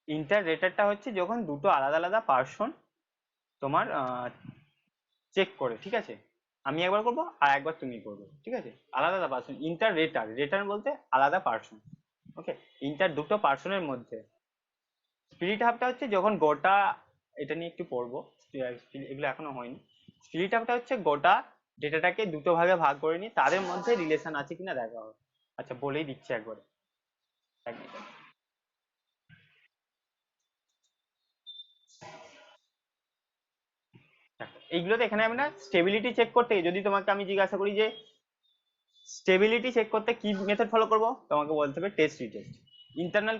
ইন্টার রেটারটা হচ্ছে যখন দুটো আলাদা আলাদা পার্সন তোমার চেক করে, ঠিক আছে, আমি একবার করবো আর একবার তুমি করবে, ঠিক আছে, আলাদা আলাদা পার্সন, ইন্টার রেটার, রেটার বলতে আলাদা পার্সন। ওকে, ইন্টার দুটো পার্সনের মধ্যে। স্পিরিট হাবটা হচ্ছে যখন গোটা, এটা নিয়ে একটু পড়বো, এগুলো এখনো হয়নি। স্পিরিট হাবটা হচ্ছে গোটা ডেটাটাকে দুটো ভাগে ভাগ করে নিয়ে তাদের মধ্যে রিলেশন আছে কিনা দেখা হবে। আচ্ছা বলেই দিচ্ছি একবারে, এক minute। দেখো, এইগুলোতে এখানে আমরা স্টেবিলিটি চেক করতে, যদি তোমাকে আমি জিজ্ঞাসা করি যে স্টেবিলিটি চেক করতে কি মেথড ফলো করব, তোমাকে বলতে হবে test retest. Internal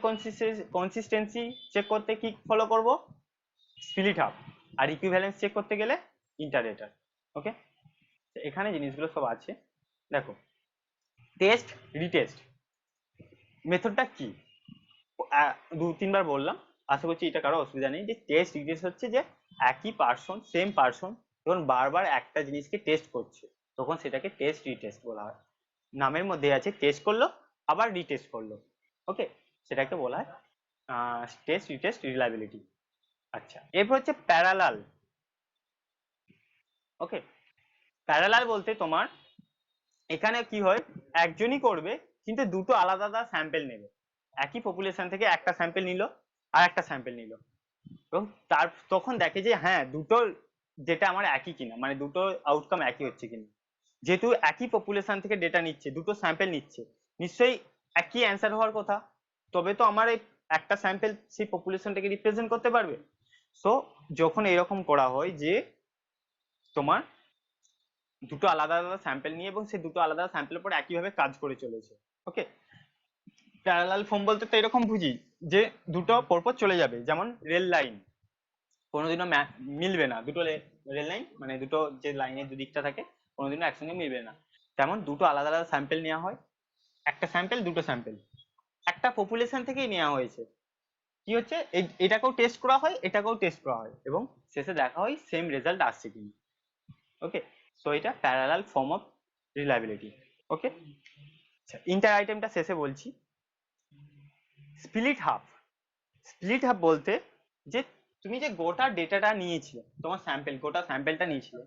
consistency check করতে কি ফলো করব, স্প্লিট হাফ। আর ইকুইভ্যালেন্স চেক করতে গেলে ইন্টারেটার। ওকে, এখানে জিনিসগুলো সব আছে। দেখো, টেস্ট রিটেস্ট মেথডটা কি, দু তিনবার বললাম, আশা করছি এটা কারো অসুবিধা নেই। যে টেস্ট রিটেস্ট হচ্ছে যে একই পার্সন, সেম পার্সন যখন বারবার একটা জিনিসকে টেস্ট করছে, তখন সেটাকে টেস্ট রিটেস্ট বলা হয়। নামের মধ্যে আছে, টেস্ট করলো আবার রিটেস্ট করলো। ওকে, সেটাকে বলা হয় টেস্ট রিটেস্ট রিলায়েবিলিটি। আচ্ছা, এরপর হচ্ছে প্যারালাল। ওকে, প্যারালাল বলতে তোমার এখানে কি হয়, একজনই করবে কিন্তু দুটো আলাদা আলাদা স্যাম্পেল নেবে। একই পপুলেশন থেকে একটা স্যাম্পেল নিল আর একটা স্যাম্পেল নিল, এবং তখন দেখে যে হ্যাঁ দুটো যেটা আমার একই কিনা, মানে দুটো আউটকাম একই হচ্ছে কিনা। যেহেতু একই পপুলেশন থেকে ডেটা নিচ্ছে, দুটো স্যাম্পেল নিচ্ছে, নিশ্চয়ই একই অ্যান্সার হওয়ার কথা, তবে তো আমার এই একটা স্যাম্পেল সেই পপুলেশনটাকে রিপ্রেজেন্ট করতে পারবে। সো যখন এরকম করা হয় যে তোমার দুটো আলাদা আলাদা স্যাম্পেল নিয়ে এবং সেই দুটো আলাদা স্যাম্পেলের পর একইভাবে কাজ করে চলেছে, ওকে। প্যারালাল ফর্ম বলতে তো এরকম বুঝি যে দুটো পরপর চলে যাবে, যেমন রেল লাইন কোনোদিনও মিলবে না, দুটো রেল লাইন মানে দুটো যে লাইনের দুদিকটা থাকে কোনোদিনও একসঙ্গে মিলবে না। তেমন দুটো আলাদা আলাদা স্যাম্পেল নেওয়া হয়, একটা স্যাম্পেল দুটো স্যাম্পেল একটা পপুলেশন থেকেই নেওয়া হয়েছে। কি হচ্ছে, এটাকেও টেস্ট করা হয় এটাকেও টেস্ট করা হয় এবং শেষে দেখা হয় সেম রেজাল্ট আসছে কিনা, ওকে। তো এটা parallel form of reliability, okay. Inter আইটেমটা শেষে বলছি। স্প্লিট হাফ, স্প্লিট হাফ বলতে যে তুমি যে গোটা ডেটাটা নিয়েছিলে, তোমার স্যাম্পেল গোটা স্যাম্পেলটা নিয়েছিলে,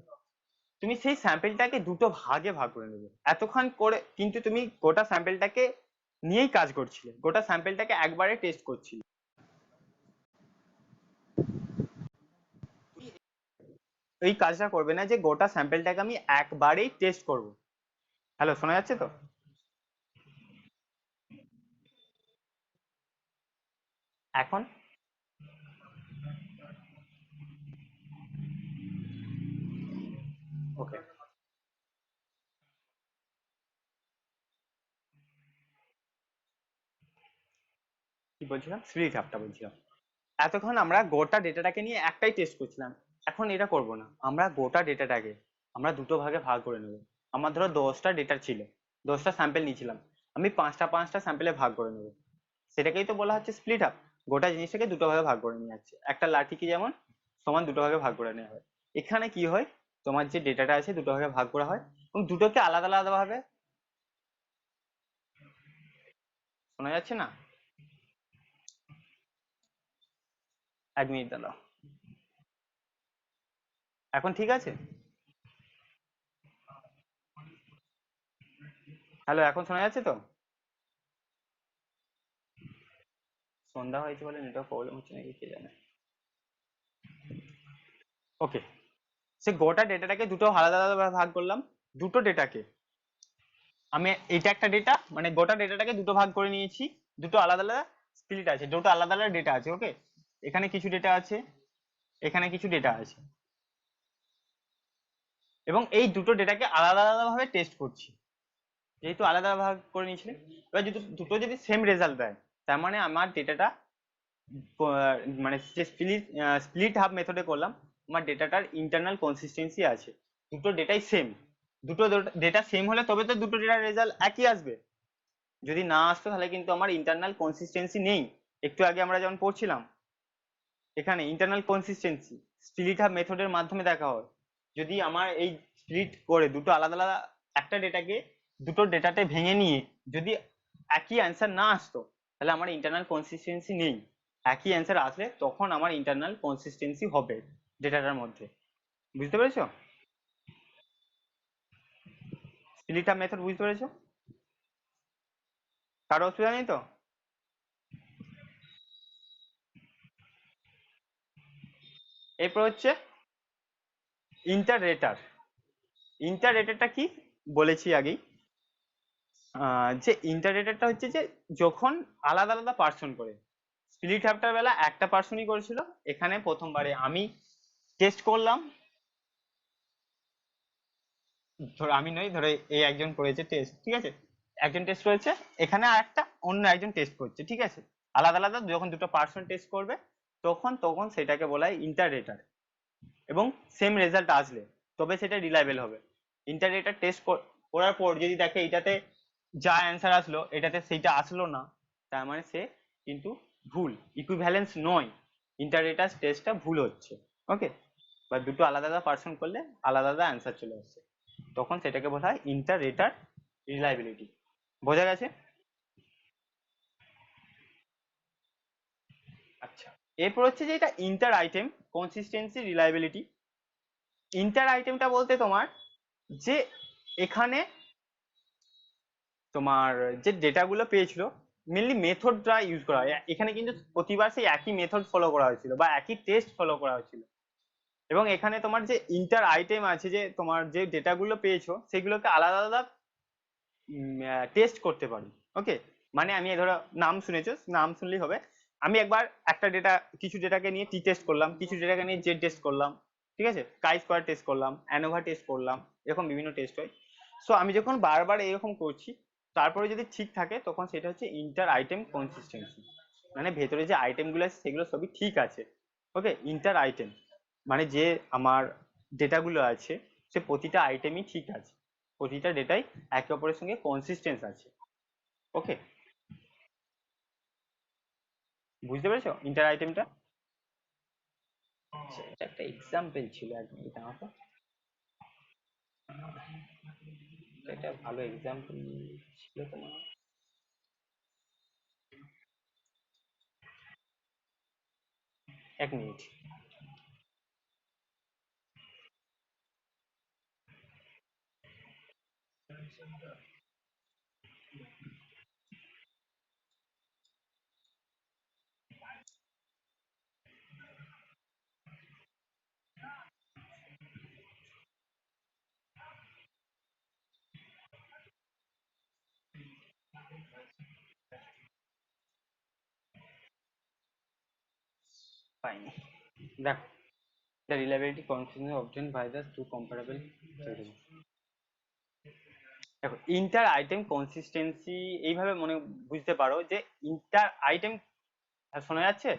তুমি সেই স্যাম্পেলটাকে দুটো ভাগে ভাগ করে নেবে এতক্ষণ করে, কিন্তু তুমি গোটা স্যাম্পেলটাকে নিয়েই কাজ করছিলে, গোটা স্যাম্পেলটাকে একবারে টেস্ট করছিলে। এই কাজটা করবে না যে গোটা স্যাম্পেলটাকে আমি একবারেই টেস্ট করব। হ্যালো, শোনা যাচ্ছে তো? এখন ওকে, কি বলছিলাম, স্প্লিট হাফটা বলছিলাম। এতক্ষণ আমরা গোটা ডেটাটাকে নিয়ে একটাই টেস্ট করছিলাম, এখন এটা করব না, আমরা গোটা ডেটাটাকে আমরা দুটো ভাগে ভাগ করে নেব। আমার ধরো 10টা ডেটা ছিল, 10টা স্যাম্পেল নিয়েছিলাম, আমি পাঁচটা পাঁচটা স্যাম্পেলে ভাগ করে নেব। সেটাকেই তো বলা হচ্ছে স্প্লিট আপ। গোটা জিনিসটাকে দুটো ভাগে ভাগ করে নিয়ে যাচ্ছে, একটা লাঠিকে যেমন সমান দুটো ভাগে ভাগ করে নেওয়া হয়, এখানে কি হয়, তোমার যে ডেটাটা আছে দুটো ভাগে ভাগ করা হয় এবং দুটোকে আলাদা আলাদা ভাবে, শোনা যাচ্ছে না? 1 মিনিট দাঁড়াও। এখন ঠিক আছে? হ্যালো, এখন শোনা যাচ্ছে তো? সন্ধ্যা হয়েছে বলে নেটওয়ার্ক প্রবলেম হচ্ছে নাকি কে জানে। ওকে, সে গোটা ডেটাটাকে দুটো আলাদা আলাদা ভাবে ভাগ করলাম। দুটো ডেটাকে আমি, এটা একটা ডেটা মানে গোটা ডেটাটাকে দুটো ভাগ করে নিয়েছি, দুটো আলাদা আলাদা স্প্লিট আছে, দুটো আলাদা আলাদা ডেটা আছে, ওকে। এখানে কিছু ডেটা আছে, এখানে কিছু ডেটা আছে, এবং এই দুটো ডেটাকে আলাদা আলাদা ভাবে টেস্ট করছি। যেহেতু আলাদা ভাগ করে নিয়েছিলেন, এবার যদি দুটো যদি সেম রেজাল্ট দেয়, তার মানে আমার ডেটাটা মানে যে স্প্লিট হাফ মেথডে করলাম, আমার ডেটাটার ইন্টারনাল কনসিস্টেন্সি আছে, দুটো ডেটাই সেম। দুটো ডেটা সেম হলে তবে তো দুটো ডেটার রেজাল্ট একই আসবে, যদি না আসতো তাহলে কিন্তু আমার ইন্টারনাল কনসিস্টেন্সি নেই। একটু আগে আমরা যেমন পড়ছিলাম, এখানে ইন্টারনাল কনসিস্টেন্সি স্প্লিট হাফ মেথডের মাধ্যমে দেখা হয়। যদি আমার এই স্প্লিট করে দুটো আলাদা আলাদা একটা ডেটাকে দুটো ডেটাতে ভেঙে নিয়ে যদি একই অ্যান্সার না আসতো, তাহলে আমার ইন্টারনাল কনসিস্টেন্সি নেই। একই অ্যান্সার আসলে তখন আমার ইন্টারনাল কনসিস্টেন্সি হবে ডেটাটার মধ্যে। বুঝতে পেরেছো? স্প্লিট আপ মেথড বুঝতে পেরেছো? কারো অসুবিধা নেই তো? এরপর হচ্ছে ইন্টাররেটার। ইন্টাররেটারটা কি বলেছি আগেই, যে ইন্টাররেটারটা হচ্ছে যে যখন আলাদা আলাদা পার্সন করে, স্প্লিট হাফটার বেলা একটা পার্সনই করেছিল, এখানে প্রথমবারে আমি টেস্ট করলাম, ধরো আমি নই, ধরো এই একজন করেছে টেস্ট, ঠিক আছে, একজন টেস্ট করেছে, এখানে আর একটা অন্য একজন টেস্ট করছে, ঠিক আছে। আলাদা আলাদা যখন দুটো পার্সন টেস্ট করবে, তখন তখন সেটাকে বলা হয় ইন্টাররেটার, এবং সেম রেজাল্ট আসলে তবে সেটা রিলায়েবল হবে। ইন্টাররেটার টেস্ট করার পর যদি দেখে এটাতে যা অ্যান্সার আসলো এটাতে সেইটা আসলো না, তার মানে সে কিন্তু ভুল, ইকুইভ্যালেন্স নয়, ইন্টাররেটার টেস্টটা ভুল হচ্ছে, ওকে। বা দুটো আলাদা আলাদা পার্সন করলে আলাদা আলাদা অ্যান্সার চলে আসছে, তখন সেটাকে বলা হয় ইন্টাররেটার রিলায়েবিলিটি। বোঝা গেছে? আচ্ছা, এরপর হচ্ছে যে এটা inter item consistency reliability. Inter আইটেমটা বলতে তোমার যে এখানে তোমার যে ডেটাগুলো পেয়েছিল, মেনলি মেথডটা ইউজ করা হয় এখানে, কিন্তু প্রতিবার সেই একই মেথড ফলো করা হয়েছিল বা একই টেস্ট ফলো করা হয়েছিল। এবং এখানে তোমার যে ইন্টার আইটেম আছে, যে তোমার যে ডেটাগুলো পেয়েছো সেগুলোকে আলাদা আলাদা টেস্ট করতে পারি। ওকে, মানে আমি ধরো নাম শুনেছো, নাম শুনলেই হবে। আমি একবার একটা ডেটা, কিছু ডেটাকে নিয়ে টি টেস্ট করলাম, কিছু ডেটাকে নিয়ে জেড টেস্ট করলাম, ঠিক আছে, কাই স্কোয়ার টেস্ট করলাম, অ্যানোভা টেস্ট করলাম, এরকম বিভিন্ন টেস্ট হয়। সো আমি যখন বারবার এরকম করছি, তারপরে যদি ঠিক থাকে তখন সেটা হচ্ছে ইন্টার আইটেম কনসিস্টেন্সি, মানে ভেতরে যে আইটেমগুলো আছে সেগুলো সবই ঠিক আছে। ওকে, ইন্টার আইটেম মানে যে আমার ডেটাগুলো আছে সে প্রতিটা আইটেমই ঠিক আছে, প্রতিটা ডেটাই একে অপরের সঙ্গে কনসিস্টেন্স আছে। ওকে, বুঝতে পেরেছো ইন্টার আইটেমটা? এটা একটা এক্সাম্পল ছিল, এক মিনিট আমাকে, এটা ভালো এক্সাম্পল ছিল তোমার। এক মিনিট। পাইনি, দেখো, the reliability consistency obtained by the two comparable theorems। দেখো, ইন্টার আইটেম কনসিস্টেন্সি এইভাবে মনে বুঝতে পারো যে ইন্টার আইটেম, শোনা যাচ্ছে?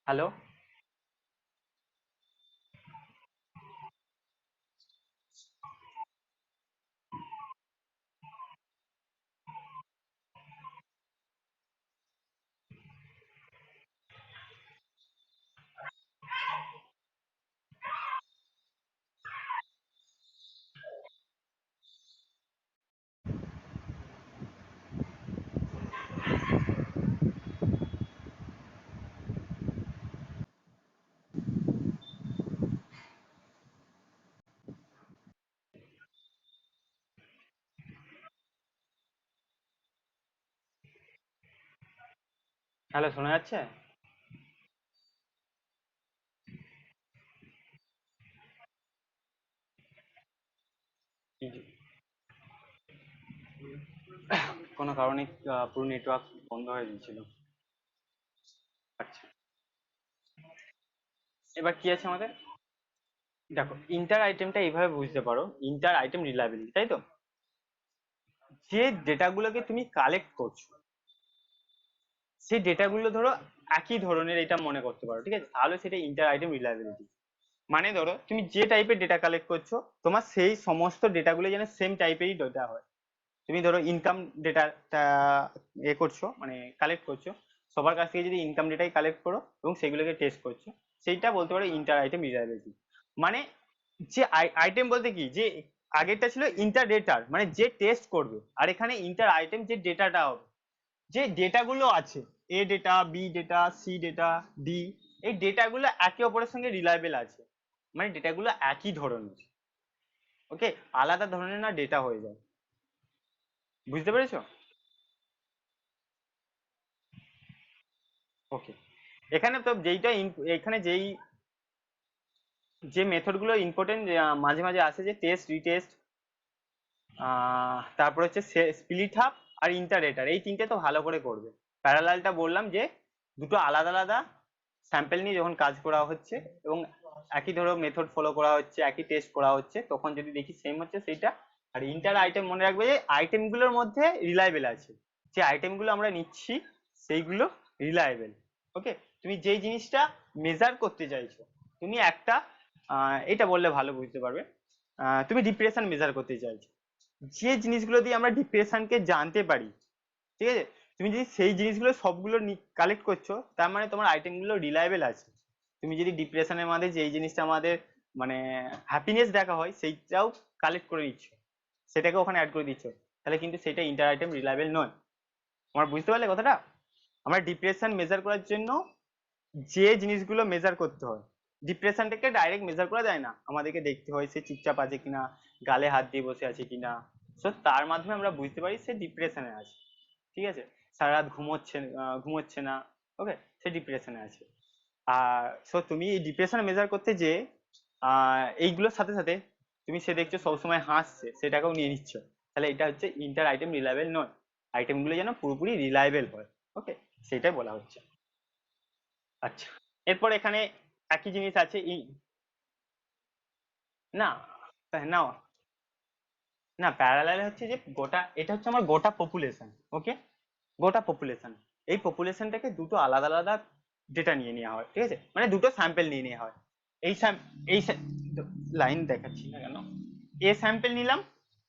হ্যালো? হ্যালো, শোনা যাচ্ছে? কোনো কারণে পুরো নেটওয়ার্ক বন্ধ হয়ে গিয়েছিল। আচ্ছা, এবার কি আছে আমাদের? দেখো, ইন্টার আইটেমটা এইভাবে বুঝতে পারো, ইন্টার আইটেম রিলায়েবিলিটি, তাই তো? যে ডেটাগুলোকে তুমি কালেক্ট করছো সেই ডেটাগুলো ধরো একই ধরনের, এটা মনে করতে পারো, ঠিক আছে, তাহলে সেটা ইন্টার আইটেম রিলায়েবিলিটি। মানে ধরো তুমি যে টাইপের ডেটা কালেক্ট করছো, তোমার সেই সমস্ত ডেটাগুলো যেন সেম টাইপেরই ডেটা হয়। তুমি ধরো ইনকাম ডেটাটা এ করছো, মানে কালেক্ট করছো, সবার কাছ থেকে যদি ইনকাম ডেটাই কালেক্ট করো এবং সেগুলোকে টেস্ট করছো, সেইটা বলতে পারো ইন্টার আইটেম রিলায়েবিলিটি। মানে যে আইটেম বলতে কি, যে আগেরটা ছিল ইন্টার ডেটার, মানে যে টেস্ট করবে, আর এখানে ইন্টার আইটেম যে ডেটাটা হবে, যে ডেটাগুলো আছে, A data, B data, C data, D, এই ডেটাগুলো একে অপরের সঙ্গে রিলায়েবল আছে, মানে ডেটাগুলো একই ধরনের। ওকে, আলাদা ধরনের না ডেটা হয়ে যায়। বুঝতে পেরেছো? ওকে, এখানে তো যেইটা এখানে যেই যে মেথড গুলো ইম্পর্টেন্ট, মাঝে মাঝে আসে, যে টেস্ট, রিটেস্ট, তারপর হচ্ছে স্প্লিট হাফ আর ইন্টারেটার, এই তিনটে তো ভালো করে করবে। প্যারালালটা বললাম যে দুটো আলাদা আলাদা স্যাম্পল নিয়ে যখন কাজ করা হচ্ছে এবং একই ধরো মেথড ফলো করা হচ্ছে, একই টেস্ট করা হচ্ছে, তখন যদি দেখি সেম হচ্ছে সেইটা। আর ইন্টার আইটেম মনে রাখবে যে আইটেমগুলোর মধ্যে রিলায়েবল আছে, যে আইটেমগুলো আমরা নিচ্ছি সেইগুলো রিলায়েবল। ওকে, তুমি যেই জিনিসটা মেজার করতে চাইছো, তুমি একটা এটা বললে ভালো বুঝতে পারবে, তুমি ডিপ্রেশন মেজার করতে চাইছো, যে জিনিসগুলো দিয়ে আমরা ডিপ্রেশনকে জানতে পারি, ঠিক আছে, তুমি যদি সেই জিনিসগুলো সবগুলো কালেক্ট করছো, তার মানে তোমার আইটেমগুলো রিলায়েবল আছে। তুমি যদি ডিপ্রেশনের মধ্যে যেই জিনিসটা আমাদের মানে হ্যাপিনেস দেখা হয় সেইটাও কালেক্ট করে নিচ্ছ, সেটাকে ওখানে অ্যাড করে দিচ্ছ, তাহলে কিন্তু সেটা ইন্টার আইটেম রিলায়েবল নয়। আমার বুঝতে পারলে কথাটা? আমরা ডিপ্রেশন মেজার করার জন্য যে জিনিসগুলো মেজার করতে হয়, ডিপ্রেশনটাকে ডাইরেক্ট মেজার করা যায় না, আমাদেরকে দেখতে হয় সে চুপচাপ আছে কিনা, গালে হাত দিয়ে বসে আছে কিনা, সো তার মাধ্যমে আমরা বুঝতে পারি সে ডিপ্রেশনে আছে। ঠিক আছে, সারা রাত ঘুমোচ্ছে না। ওকে, সে ডিপ্রেশনে আছে। আর সো তুমি এই ডিপ্রেশন মেজার করতে যে এইগুলোর সাথে সাথে তুমি সে দেখছো সবসময় হাসছে, সেটাকেও নিয়ে নিচ্ছ, তাহলে এটা হচ্ছে ইন্টার আইটেম রিলায়েবল নয়। আইটেমগুলো যেন পুরোপুরি রিলায়েবল হয়। ওকে, সেটাই বলা হচ্ছে। আচ্ছা, এরপর এখানে একই জিনিস আছে না, না, না, প্যারালাল হচ্ছে যে গোটা, এটা হচ্ছে আমার গোটা পপুলেশন। ওকে, গোটা পপুলেশন। এই পপুলেশনটাকে দুটো আলাদা আলাদা ডেটা নিয়ে নেওয়া হয়। ঠিক আছে, মানে দুটো স্যাম্পেল নিয়ে নেওয়া হয়। এই এই লাইন দেখাচ্ছি না কেন, এ স্যাম্পেল নিলাম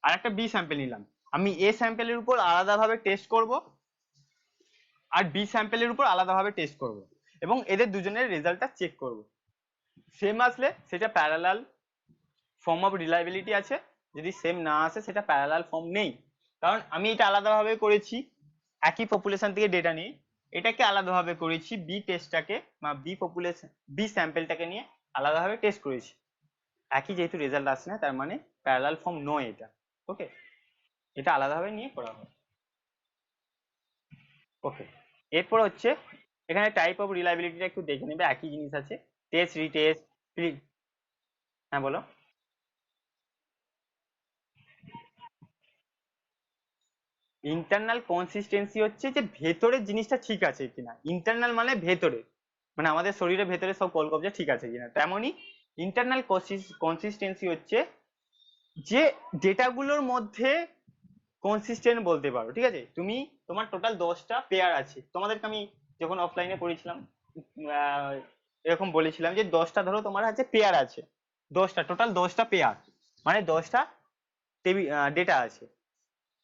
আর একটা বি স্যাম্পেল নিলাম। আমি এ স্যাম্পেলের উপর আলাদাভাবে টেস্ট করব আর বি স্যাম্পেলের উপর আলাদাভাবে টেস্ট করব, এবং এদের দুজনের রেজাল্টটা চেক করব। সেম আসলে সেটা প্যারালাল ফর্ম অফ রিলায়েবিলিটি আছে, যদি সেম না আসে সেটা প্যারালাল ফর্ম নেই। কারণ আমি এটা আলাদাভাবে করেছি একই পপুলেশন থেকে ডেটা নিয়ে, এটাকে আলাদাভাবে করেছি বি টেস্টটাকে বা বি স্যাম্পেলটাকে নিয়ে আলাদাভাবে টেস্ট করেছি। একই যেহেতু রেজাল্ট আসছে না, তার মানে প্যারালাল ফর্ম নয় এটা। ওকে, এটা আলাদাভাবে নিয়ে করা হয়। ওকে, এরপর হচ্ছে এখানে টাইপ অফ রিলায়েবিলিটিটা একটু দেখে নেবে, একই জিনিস আছে, টেস্ট রিটেস্ট। হ্যাঁ বলো। ইন্টারনাল কনসিস্টেন্সি হচ্ছে যে ভেতরের জিনিসটা ঠিক আছে কিনা। ইন্টারনাল মানে ভেতরে, মানে আমাদের শরীরের ভেতরে সব কলকবজা ঠিক আছে কিনা। তেমনই ইন্টারনাল কনসিস্টেন্সি হচ্ছে যে ডেটাগুলোর মধ্যে কনসিস্টেন্ট বলতে পারো। ঠিক আছে, তুমি তোমার টোটাল 10টা পেয়ার আছে, তোমাদেরকে আমি যখন অফলাইনে পড়েছিলাম আহ, এরকম বলেছিলাম যে 10টা ধরো তোমার আছে পেয়ার আছে, 10টা টোটাল 10টা পেয়ার, মানে 10টা ডেটা আছে।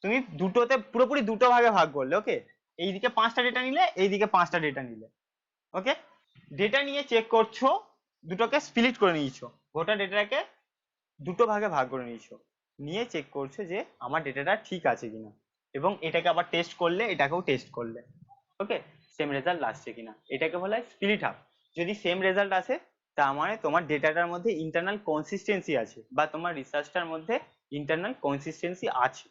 তুমি দুটোতে পুরোপুরি দুটো ভাগে ভাগ করলে। ওকে, এইদিকে 5টা ডেটা নিলে, এইদিকে 5টা ডেটা নিলে। ওকে, ডেটা নিয়ে চেক করছো, দুটোকে স্প্লিট করে নিয়েছো, গোটা ডেটাটাকে দুটো ভাগে ভাগ করে নিয়েছো, নিয়ে চেক করছো যে আমার ডেটাটা ঠিক আছে কিনা, এবং এটাকে আবার টেস্ট করলে, এটাকেও টেস্ট করলে। ওকে, সেম রেজাল্ট আসছে কিনা, এটাকে বলা হয় স্প্লিট আপ। যদি সেম রেজাল্ট আসে, তার মানে তোমার ডেটাটার মধ্যে ইন্টারনাল কনসিস্টেন্সি আছে, বা তোমার রিসার্চটার মধ্যে ইন্টারনাল কনসিস্টেন্সি আছে।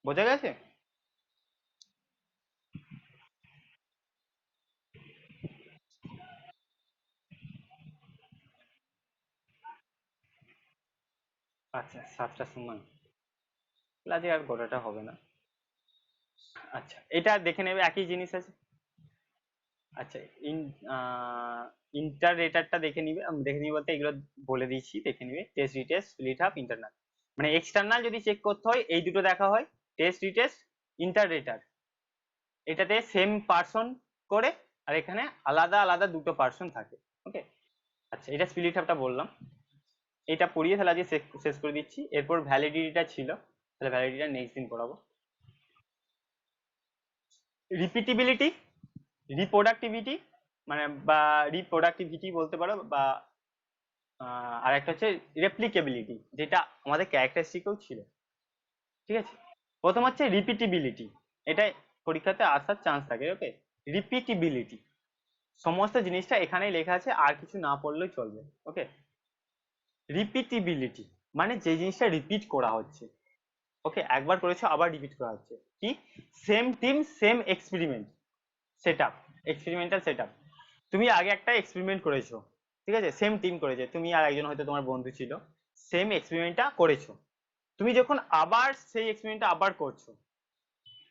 বোঝা গেছে? আচ্ছা, 7টার সময় আজকে আর গোটাটা হবে না। আচ্ছা, এটা দেখে নেবে, একই জিনিস আছে। আচ্ছা, ইন ইন্টার রেটারটা দেখে নিবে, দেখে নিবে বলতে এগুলো বলে দিচ্ছি, দেখে নিবে। Test retest split up internal, মানে এক্সটার্নাল যদি চেক করতে হয় এই দুটো দেখা হয়, টেস্ট রিটেস্ট ইন্টার রেটার। এটাতে সেম পার্সন করে, আর এখানে আলাদা আলাদা দুটো পার্সন থাকে। ওকে, আচ্ছা, এটা স্প্লিট আপটা বললাম, এটা পড়িয়ে তাহলে আজকে শেষ করে দিচ্ছি। এরপর ভ্যালিডিটিটা ছিল, তাহলে ভ্যালিডিটিটা নেক্সট দিন পড়াবো। রিপিটিবিলিটি, রিপ্রোডাক্টিভিটি, মানে বা রিপ্রোডাক্টিভিটি বলতে পারো, বা আর একটা হচ্ছে রেপ্লিকেবিলিটি, যেটা আমাদের ক্যারেক্টারিস্টিকও ছিল। ঠিক আছে, প্রথম হচ্ছে রিপিটিবিলিটি, এটা পরীক্ষাতে আসার চান্স থাকে। ওকে, রিপিটিবিলিটি, সমস্ত জিনিসটা এখানেই লেখা আছে, আর কিছু না পড়লেই চলবে। ওকে, রিপিটিবিলিটি মানে যে জিনিসটা রিপিট করা হচ্ছে। ওকে, একবার করেছো আবার রিপিট করা হচ্ছে। কি, same team same experiment setup, experimental setup. তুমি আগে একটা এক্সপেরিমেন্ট করেছো, ঠিক আছে, সেম টিম করেছে, তুমি আর একজন হয়তো তোমার বন্ধু ছিল, সেম এক্সপেরিমেন্টটা করেছো। তুমি যখন আবার সেই এক্সপেরিমেন্টটা আবার করছো,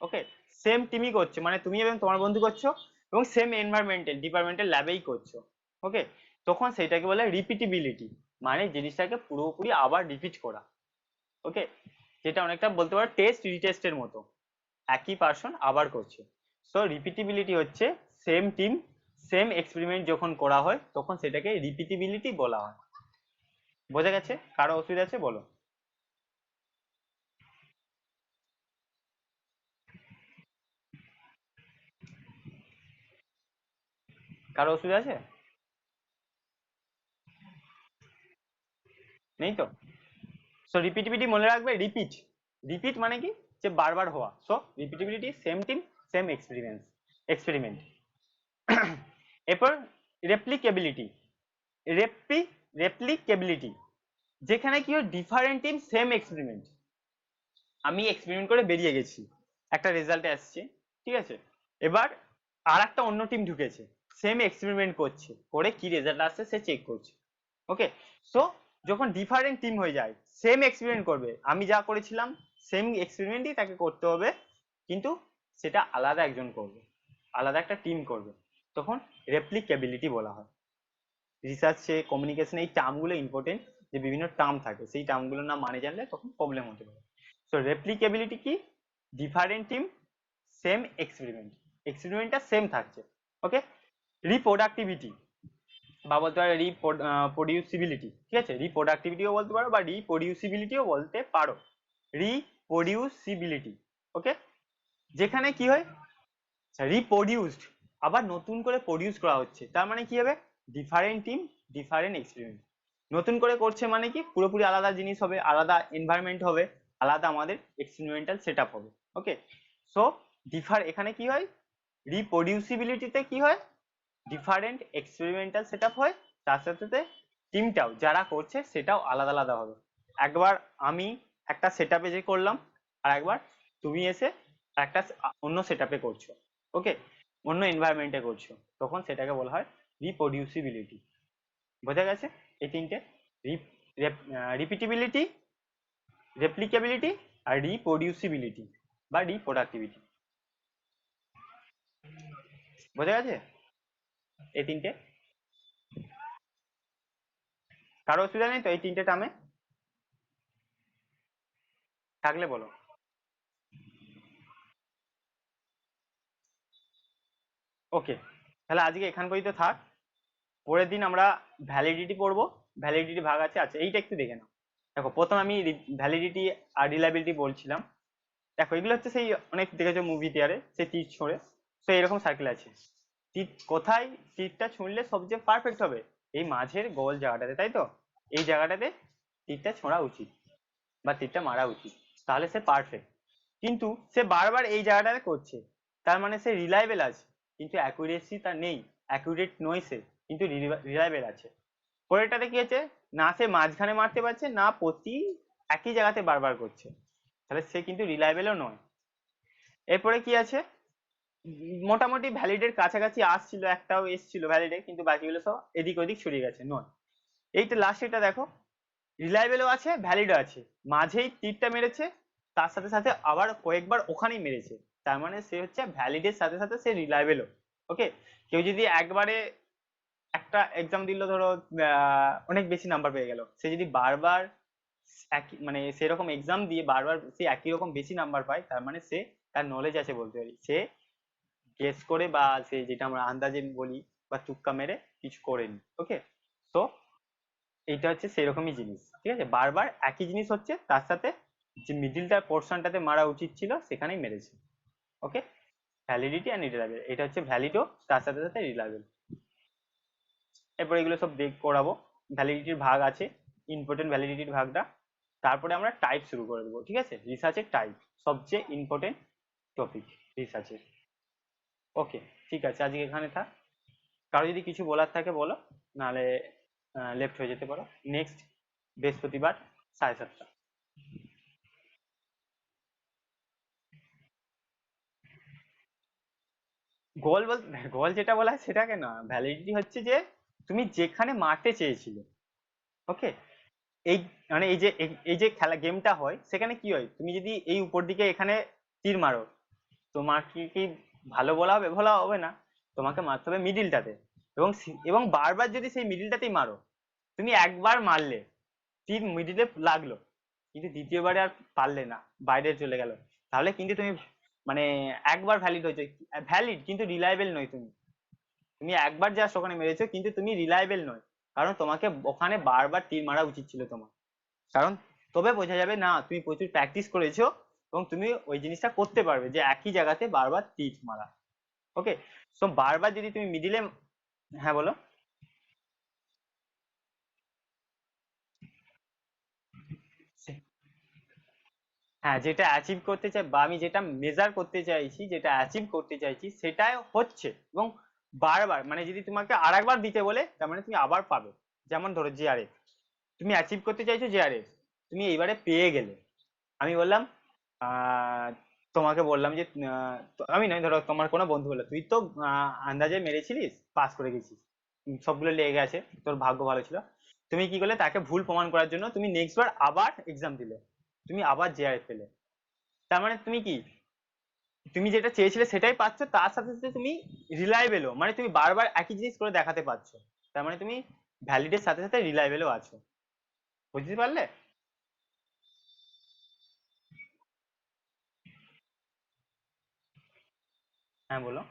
ওকে, সেম টিমই করছে, মানে তুমি এবং তোমার বন্ধু করছো, এবং সেম এনভায়রনমেন্টাল ডিপার্টমেন্টাল ল্যাবেই করছো। ওকে, তখন সেটাকে বলে রিপিটিবিলিটি, মানে জিনিসটাকে পুরোপুরি আবার রিপিট করা। ওকে, যেটা অনেকটা বলতে পারো টেস্ট রিটেস্টের মতো, একই পার্সন আবার করছে। সো রিপিটিবিলিটি হচ্ছে সেম টিম সেম এক্সপেরিমেন্ট যখন করা হয়, তখন সেটাকে রিপিটিবিলিটি বলা হয়। বোঝা গেছে? কারো অসুবিধা আছে বলো। কারো অসুবিধা আছে? নেই তো? সো রিপিটিবিলিটি মনে রাখবে, রিপিট, রিপিট মানে কি, যে বারবার হওয়া। So repeatability same team same experiment. এরপর রেপ্লিকেবিলিটি, রেপ্লি রেপ্লিকেবিলিটি, যেখানে কি হয় ডিফারেন্ট টিম সেম এক্সপেরিমেন্ট। আমি এক্সপেরিমেন্ট করে বেরিয়ে গেছি, একটা রেজাল্ট আসছে, ঠিক আছে। এবার আর একটা অন্য টিম ঢুকেছে, সেম এক্সপেরিমেন্ট করছে, করে কি রেজাল্ট আসছে সে চেক করছে। ওকে, সো যখন ডিফারেন্ট টিম হয়ে যায়, সেম এক্সপেরিমেন্ট করবে, আমি যা করেছিলাম সেম এক্সপেরিমেন্টই তাকে করতে হবে, কিন্তু সেটা আলাদা একজন করবে, আলাদা একটা টিম করবে, তখন রেপ্লিকেবিলিটি বলা হয়। রিসার্চে, কমিউনিকেশনে এই টার্মগুলো ইম্পর্টেন্ট, যে বিভিন্ন টার্ম থাকে, সেই টার্মগুলোর নাম মানে জানলে তখন প্রবলেম হতে পারে। সো রেপ্লিকেবিলিটি কি? ডিফারেন্ট টিম, সেম এক্সপেরিমেন্ট, এক্সপেরিমেন্টটা সেম থাকছে। ওকে, রিপ্রোডাক্টিভিটি বা বলতে পারো রিপ্রোডিউসিবিলিটি, ঠিক আছে, রিপ্রোডাক্টিভিটিও বলতে পারো বা রিপ্রোডিউসিবিলিটিও বলতে পারো। রিপ্রোডিউসিবিলিটি, ওকে, যেখানে কি হয়, রিপ্রোডিউসড, আবার নতুন করে প্রডিউস করা হচ্ছে, তার মানে কি হবে, ডিফারেন্ট টিম, ডিফারেন্ট এক্সপেরিমেন্ট, নতুন করে করছে মানে কি পুরোপুরি আলাদা জিনিস হবে, আলাদা এনভায়রনমেন্ট হবে, আলাদা আমাদের এক্সপেরিমেন্টাল সেটআপ হবে। ওকে, সো এখানে কি হয়, রিপ্রোডিউসিবিলিটিতে কি হয়, ডিফারেন্ট এক্সপেরিমেন্টাল সেটআপ হয়, তার সাথে সাথে টিমটাও যারা করছে সেটাও আলাদা আলাদা হবে। একবার আমি একটা সেটআপে যে করলাম, আর একবার তুমি এসে একটা অন্য সেটআপে করছো, ওকে, অন্য এনভায়রনমেন্টে করছো, তখন সেটাকে বলা হয় রিপ্রোডিউসিবিলিটি। বোঝা গেছে এই তিনটে, রিপিটেবিলিটি, রেপ্লিকেবিলিটি আর রিপ্রোডিউসিবিলিটি বা রিপ্রোডাক্টিভিটি। বোঝা গেছে এই তিনটে? কারো অসুবিধা নেই তো এই তিনটে টার্মে? থাকলে বলো। ওকে, তাহলে আজকে এখান পর্যন্ত থাক, পরের দিন আমরা ভ্যালিডিটি পড়বো। ভ্যালিডিটি ভাগ আছে, আচ্ছা এইটা একটু দেখে নাও। দেখো প্রথম আমি ভ্যালিডিটি আর রিলায়েবিলিটি বলছিলাম। দেখো এগুলো হচ্ছে সেই অনেক দেখেছো মুভি টিয়ারে, সেই তীর ছোঁড়ে, তো এরকম সার্কেল আছে, তীর কোথায়, তীরটা ছুঁড়লে সবচেয়ে পারফেক্ট হবে, এই মাঝের গোল জায়গাটাতে, তাই তো, এই জায়গাটাতে তীরটা ছোঁড়া উচিত বা তীরটা মারা উচিত, তাহলে সে পারফেক্ট। কিন্তু সে বারবার এই জায়গাটাতে করছে, তার মানে সে রিলায়েবল আছে, কিন্তু অ্যাকুরেসি তার নেই, অ্যাকুরেট নয় সে, কিন্তু রিলায়েবল আছে। পরেরটাতে কি আছে, না সে মাঝখানে মারতে পারছে, না প্রতি একই জায়গাতে বারবার করছে, তাহলে সে কিন্তু রিলায়েবলও নয়। এরপরে কি আছে, মোটামুটি ভ্যালিডের কাছাকাছি আসছিল, একটাও এসছিল ভ্যালিডে, কিন্তু বাকিগুলো সব এদিক ওদিক ছড়িয়ে গেছে, নয়। এইটা লাস্টেরটা দেখো, রিলায়েবলও আছে, ভ্যালিডও আছে, মাঝেই তীরটা মেরেছে, তার সাথে সাথে আবার কয়েকবার ওখানেই মেরেছে, তার মানে সে হচ্ছে ভ্যালিডের সাথে সাথে সে রিলায়েবলও। ওকে, কেউ যদি একবারে একটা এক্সাম দিল ধরো, অনেক বেশি নাম্বার পেয়ে গেল, সে যদি বারবার একই মানে সেরকম এক্সাম দিয়ে বারবার সে একই রকম বেশি নাম্বার পায়, তার মানে সে, তার নলেজ আছে বলতে পারি, সে গেস করে বা সে যেটা আমরা আন্দাজে বলি বা তুক্কা মেরে কিছু করেনি। ওকে, তো এইটা হচ্ছে সেরকমই জিনিস, ঠিক আছে, বারবার একই জিনিস হচ্ছে, তার সাথে যে মিডিলটার পোর্শনটাতে মারা উচিত ছিল সেখানেই মেরেছে। ওকে, ভ্যালিডিটি অ্যান্ড রিলায়েবল, এটা হচ্ছে ভ্যালিডও, তার সাথে সাথে রিলায়েবল। এরপর এগুলো সব দেখ করাবো, ভ্যালিডিটির ভাগ আছে, ইম্পর্টেন্ট ভ্যালিডিটির ভাগটা, তারপরে আমরা টাইপ শুরু করে দেবো, ঠিক আছে, রিসার্চের টাইপ সবচেয়ে ইম্পর্টেন্ট টপিক রিসার্চের। ওকে, ঠিক আছে, আজকে এখানে থাক, কারো যদি কিছু বলার থাকে বলো, নাহলে লেফট হয়ে যেতে পারো। নেক্সট বৃহস্পতিবার 7:30। গোল বল, গোল যেটা বলা হয় সেটাকে না, ভ্যালিডিটি হচ্ছে যে তুমি যেখানে মারতে চেয়েছিলে। ওকে, এই মানে এই যে খেলা গেমটা হয় সেখানে কি হয়, তুমি যদি এই উপর দিকে এখানে তীর মারো, তোমার কি কি ভালো বলা হবে? বলা হবে না, তোমাকে মারতে হবে মিডিলটাতে, এবং এবং বারবার যদি সেই মিডিলটাতেই মারো, তুমি একবার মারলে তীর মিডিলে লাগলো, কিন্তু দ্বিতীয়বারে আর পারলে না, বাইরে চলে গেল, তাহলে কিন্তু তুমি মানে একবার ভ্যালিড হয়েছে, ভ্যালিড কিন্তু রিলায়েবল নয়, তুমি তুমি একবার জাস্ট ওখানে মেরেছো, কিন্তু তুমি রিলায়েবল নয়, কারণ তোমাকে ওখানে বারবার তীর মারা উচিত ছিল তোমার, কারণ তবে বোঝা যাবে না তুমি প্রচুর প্র্যাকটিস করেছো এবং তুমি ওই জিনিসটা করতে পারবে, যে একই জায়গাতে বারবার তীর মারা। ওকে, সো বারবার যদি তুমি মিডিলে, হ্যাঁ বলো। হ্যাঁ, যেটা অ্যাচিভ করতে চাই বা আমি যেটা মেজার করতে চাইছি, যেটা অ্যাচিভ করতে চাইছি সেটাই হচ্ছে, এবং বারবার মানে যদি তোমাকে আর একবার দিতে বলে তার মানে তুমি আবার পাবে। যেমন ধরো জিআরএফ, তুমি অ্যাচিভ করতে চাইছো জিআরএফ, তুমি এইবারে পেয়ে গেলে, আমি বললাম আহ, তোমাকে বললাম যে আমি নয়, ধরো তোমার কোনো বন্ধু বললো, তুই তো আন্দাজে মেরেছিলিস, পাস করে গেছিস, সবগুলো লেগে গেছে, তোর ভাগ্য ভালো ছিল। তুমি কি করলে, তাকে ভুল প্রমাণ করার জন্য তুমি নেক্সট বার আবার এক্সাম দিলে, তুমি আবার জেআরএফ পেলে। তার মানে তুমি কি, তুমি যেটা চেয়েছিলে সেটাই পাচ্ছ, তার সাথে সাথে তুমি রিলায়েবলও, মানে তুমি বারবার একই জিনিস করে দেখাতে পারছো। তার মানে তুমি ভ্যালিডের সাথে সাথে রিলায়েবলও আছো। বুঝতে পারলে? হ্যাঁ বলো।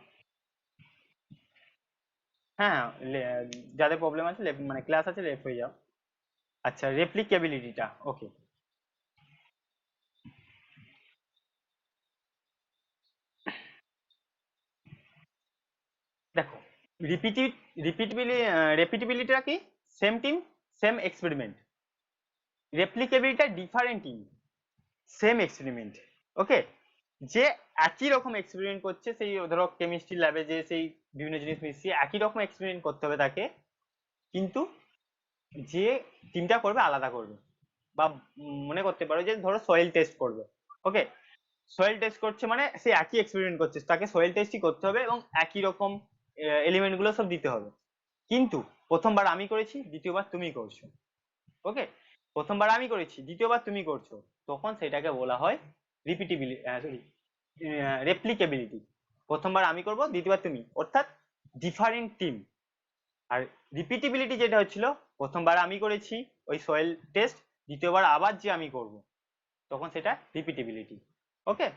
হ্যাঁ হ্যাঁ, যাদের প্রবলেম আছে মানে ক্লাস আছে লেফট হয়ে যাও। আচ্ছা, রেপ্লিকেবিলিটিটা ওকে। দেখো, রিপিটি রিপিটেবিলিটিটা কি? Same team, same experiment. রেপ্লিকেবিলিটিটা different team, same experiment. Okay. যে একই রকম এক্সপেরিমেন্ট করছে, সেই ধরো কেমিস্ট্রি ল্যাবে যে সেই বিভিন্ন জিনিস মিশিয়ে একই রকম এক্সপেরিমেন্ট করতে হবে তাকে, কিন্তু যে টিমটা করবে আলাদা করবে। বা মনে করতে পারো যে ধরো সয়েল টেস্ট করবে। ওকে। সয়েল টেস্ট করছে মানে সে একই এক্সপেরিমেন্ট করছে, তাকে সয়েল টেস্টই করতে হবে এবং একই রকম এলিমেন্ট গুলো সব দিতে হবে। কিন্তু প্রথমবার আমি করেছি, দ্বিতীয়বার তুমি করছো। ওকে। প্রথমবার আমি করেছি, দ্বিতীয়বার তুমি করছো, তখন সেটাকে বলা হয় রিপিটিবিলিটি, সরি, রেপ্লিকেবিলিটি। প্রথমবার আমি করব, দ্বিতীয়বার তুমি, অর্থাৎ ডিফারেন্ট টিম। আর রিপিটিবিলিটি যেটা হচ্ছিল, প্রথমবার আমি করেছি ওই সয়েল টেস্ট, দ্বিতীয়বার আবার যে আমি করব, তখন সেটা রিপিটিবিলিটি। ওকে।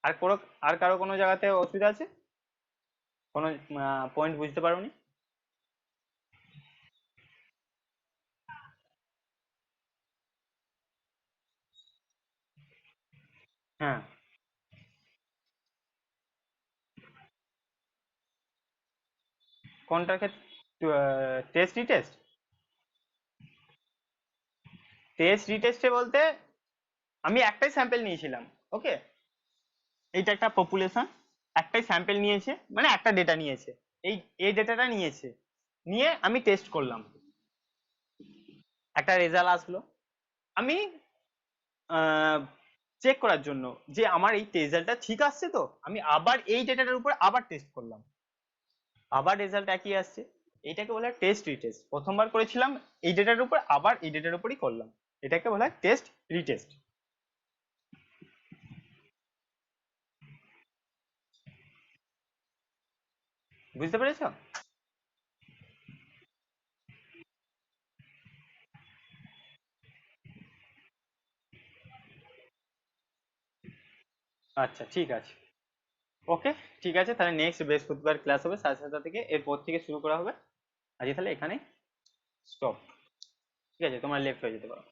আর কোনো, আর কারো কোনো জায়গাতে অসুবিধা আছে? কোনো পয়েন্ট বুঝতে পারোনি? হ্যাঁ। কোনটার ক্ষেত্রে? Test retest. টেস্ট রিটেস্টে বলতে আমি একটাই স্যাম্পল নিয়েছিলাম। ওকে। এইটা একটা পপুলেশন, একটাই স্যাম্পল নিয়েছে, মানে একটা ডেটা নিয়েছে, এই এই ডেটাটা নিয়েছে, নিয়ে আমি টেস্ট করলাম, একটা রেজাল্ট আসলো। আমি চেক করার জন্য যে আমার এই রেজাল্টটা ঠিক আসছে, তো আমি আবার এই ডেটাটার উপর আবার টেস্ট করলাম, আবার রেজাল্ট একই আসছে। এটাকে বলা হয় টেস্ট রিটেস্ট। প্রথমবার করেছিলাম এই ডেটার উপর, আবার এই ডেটার উপরই করলাম, এটাকে বলা হয় টেস্ট রিটেস্ট। বুঝতে পেরেছো? আচ্ছা ঠিক আছে। ওকে। ঠিক আছে, তাহলে নেক্সট বৃহস্পতিবার ক্লাস হবে 7:30 থেকে, এরপর থেকে শুরু করা হবে। আজকে তাহলে এখানে স্টপ। ঠিক আছে, তোমরা লেফট হয়ে যেতে পারো।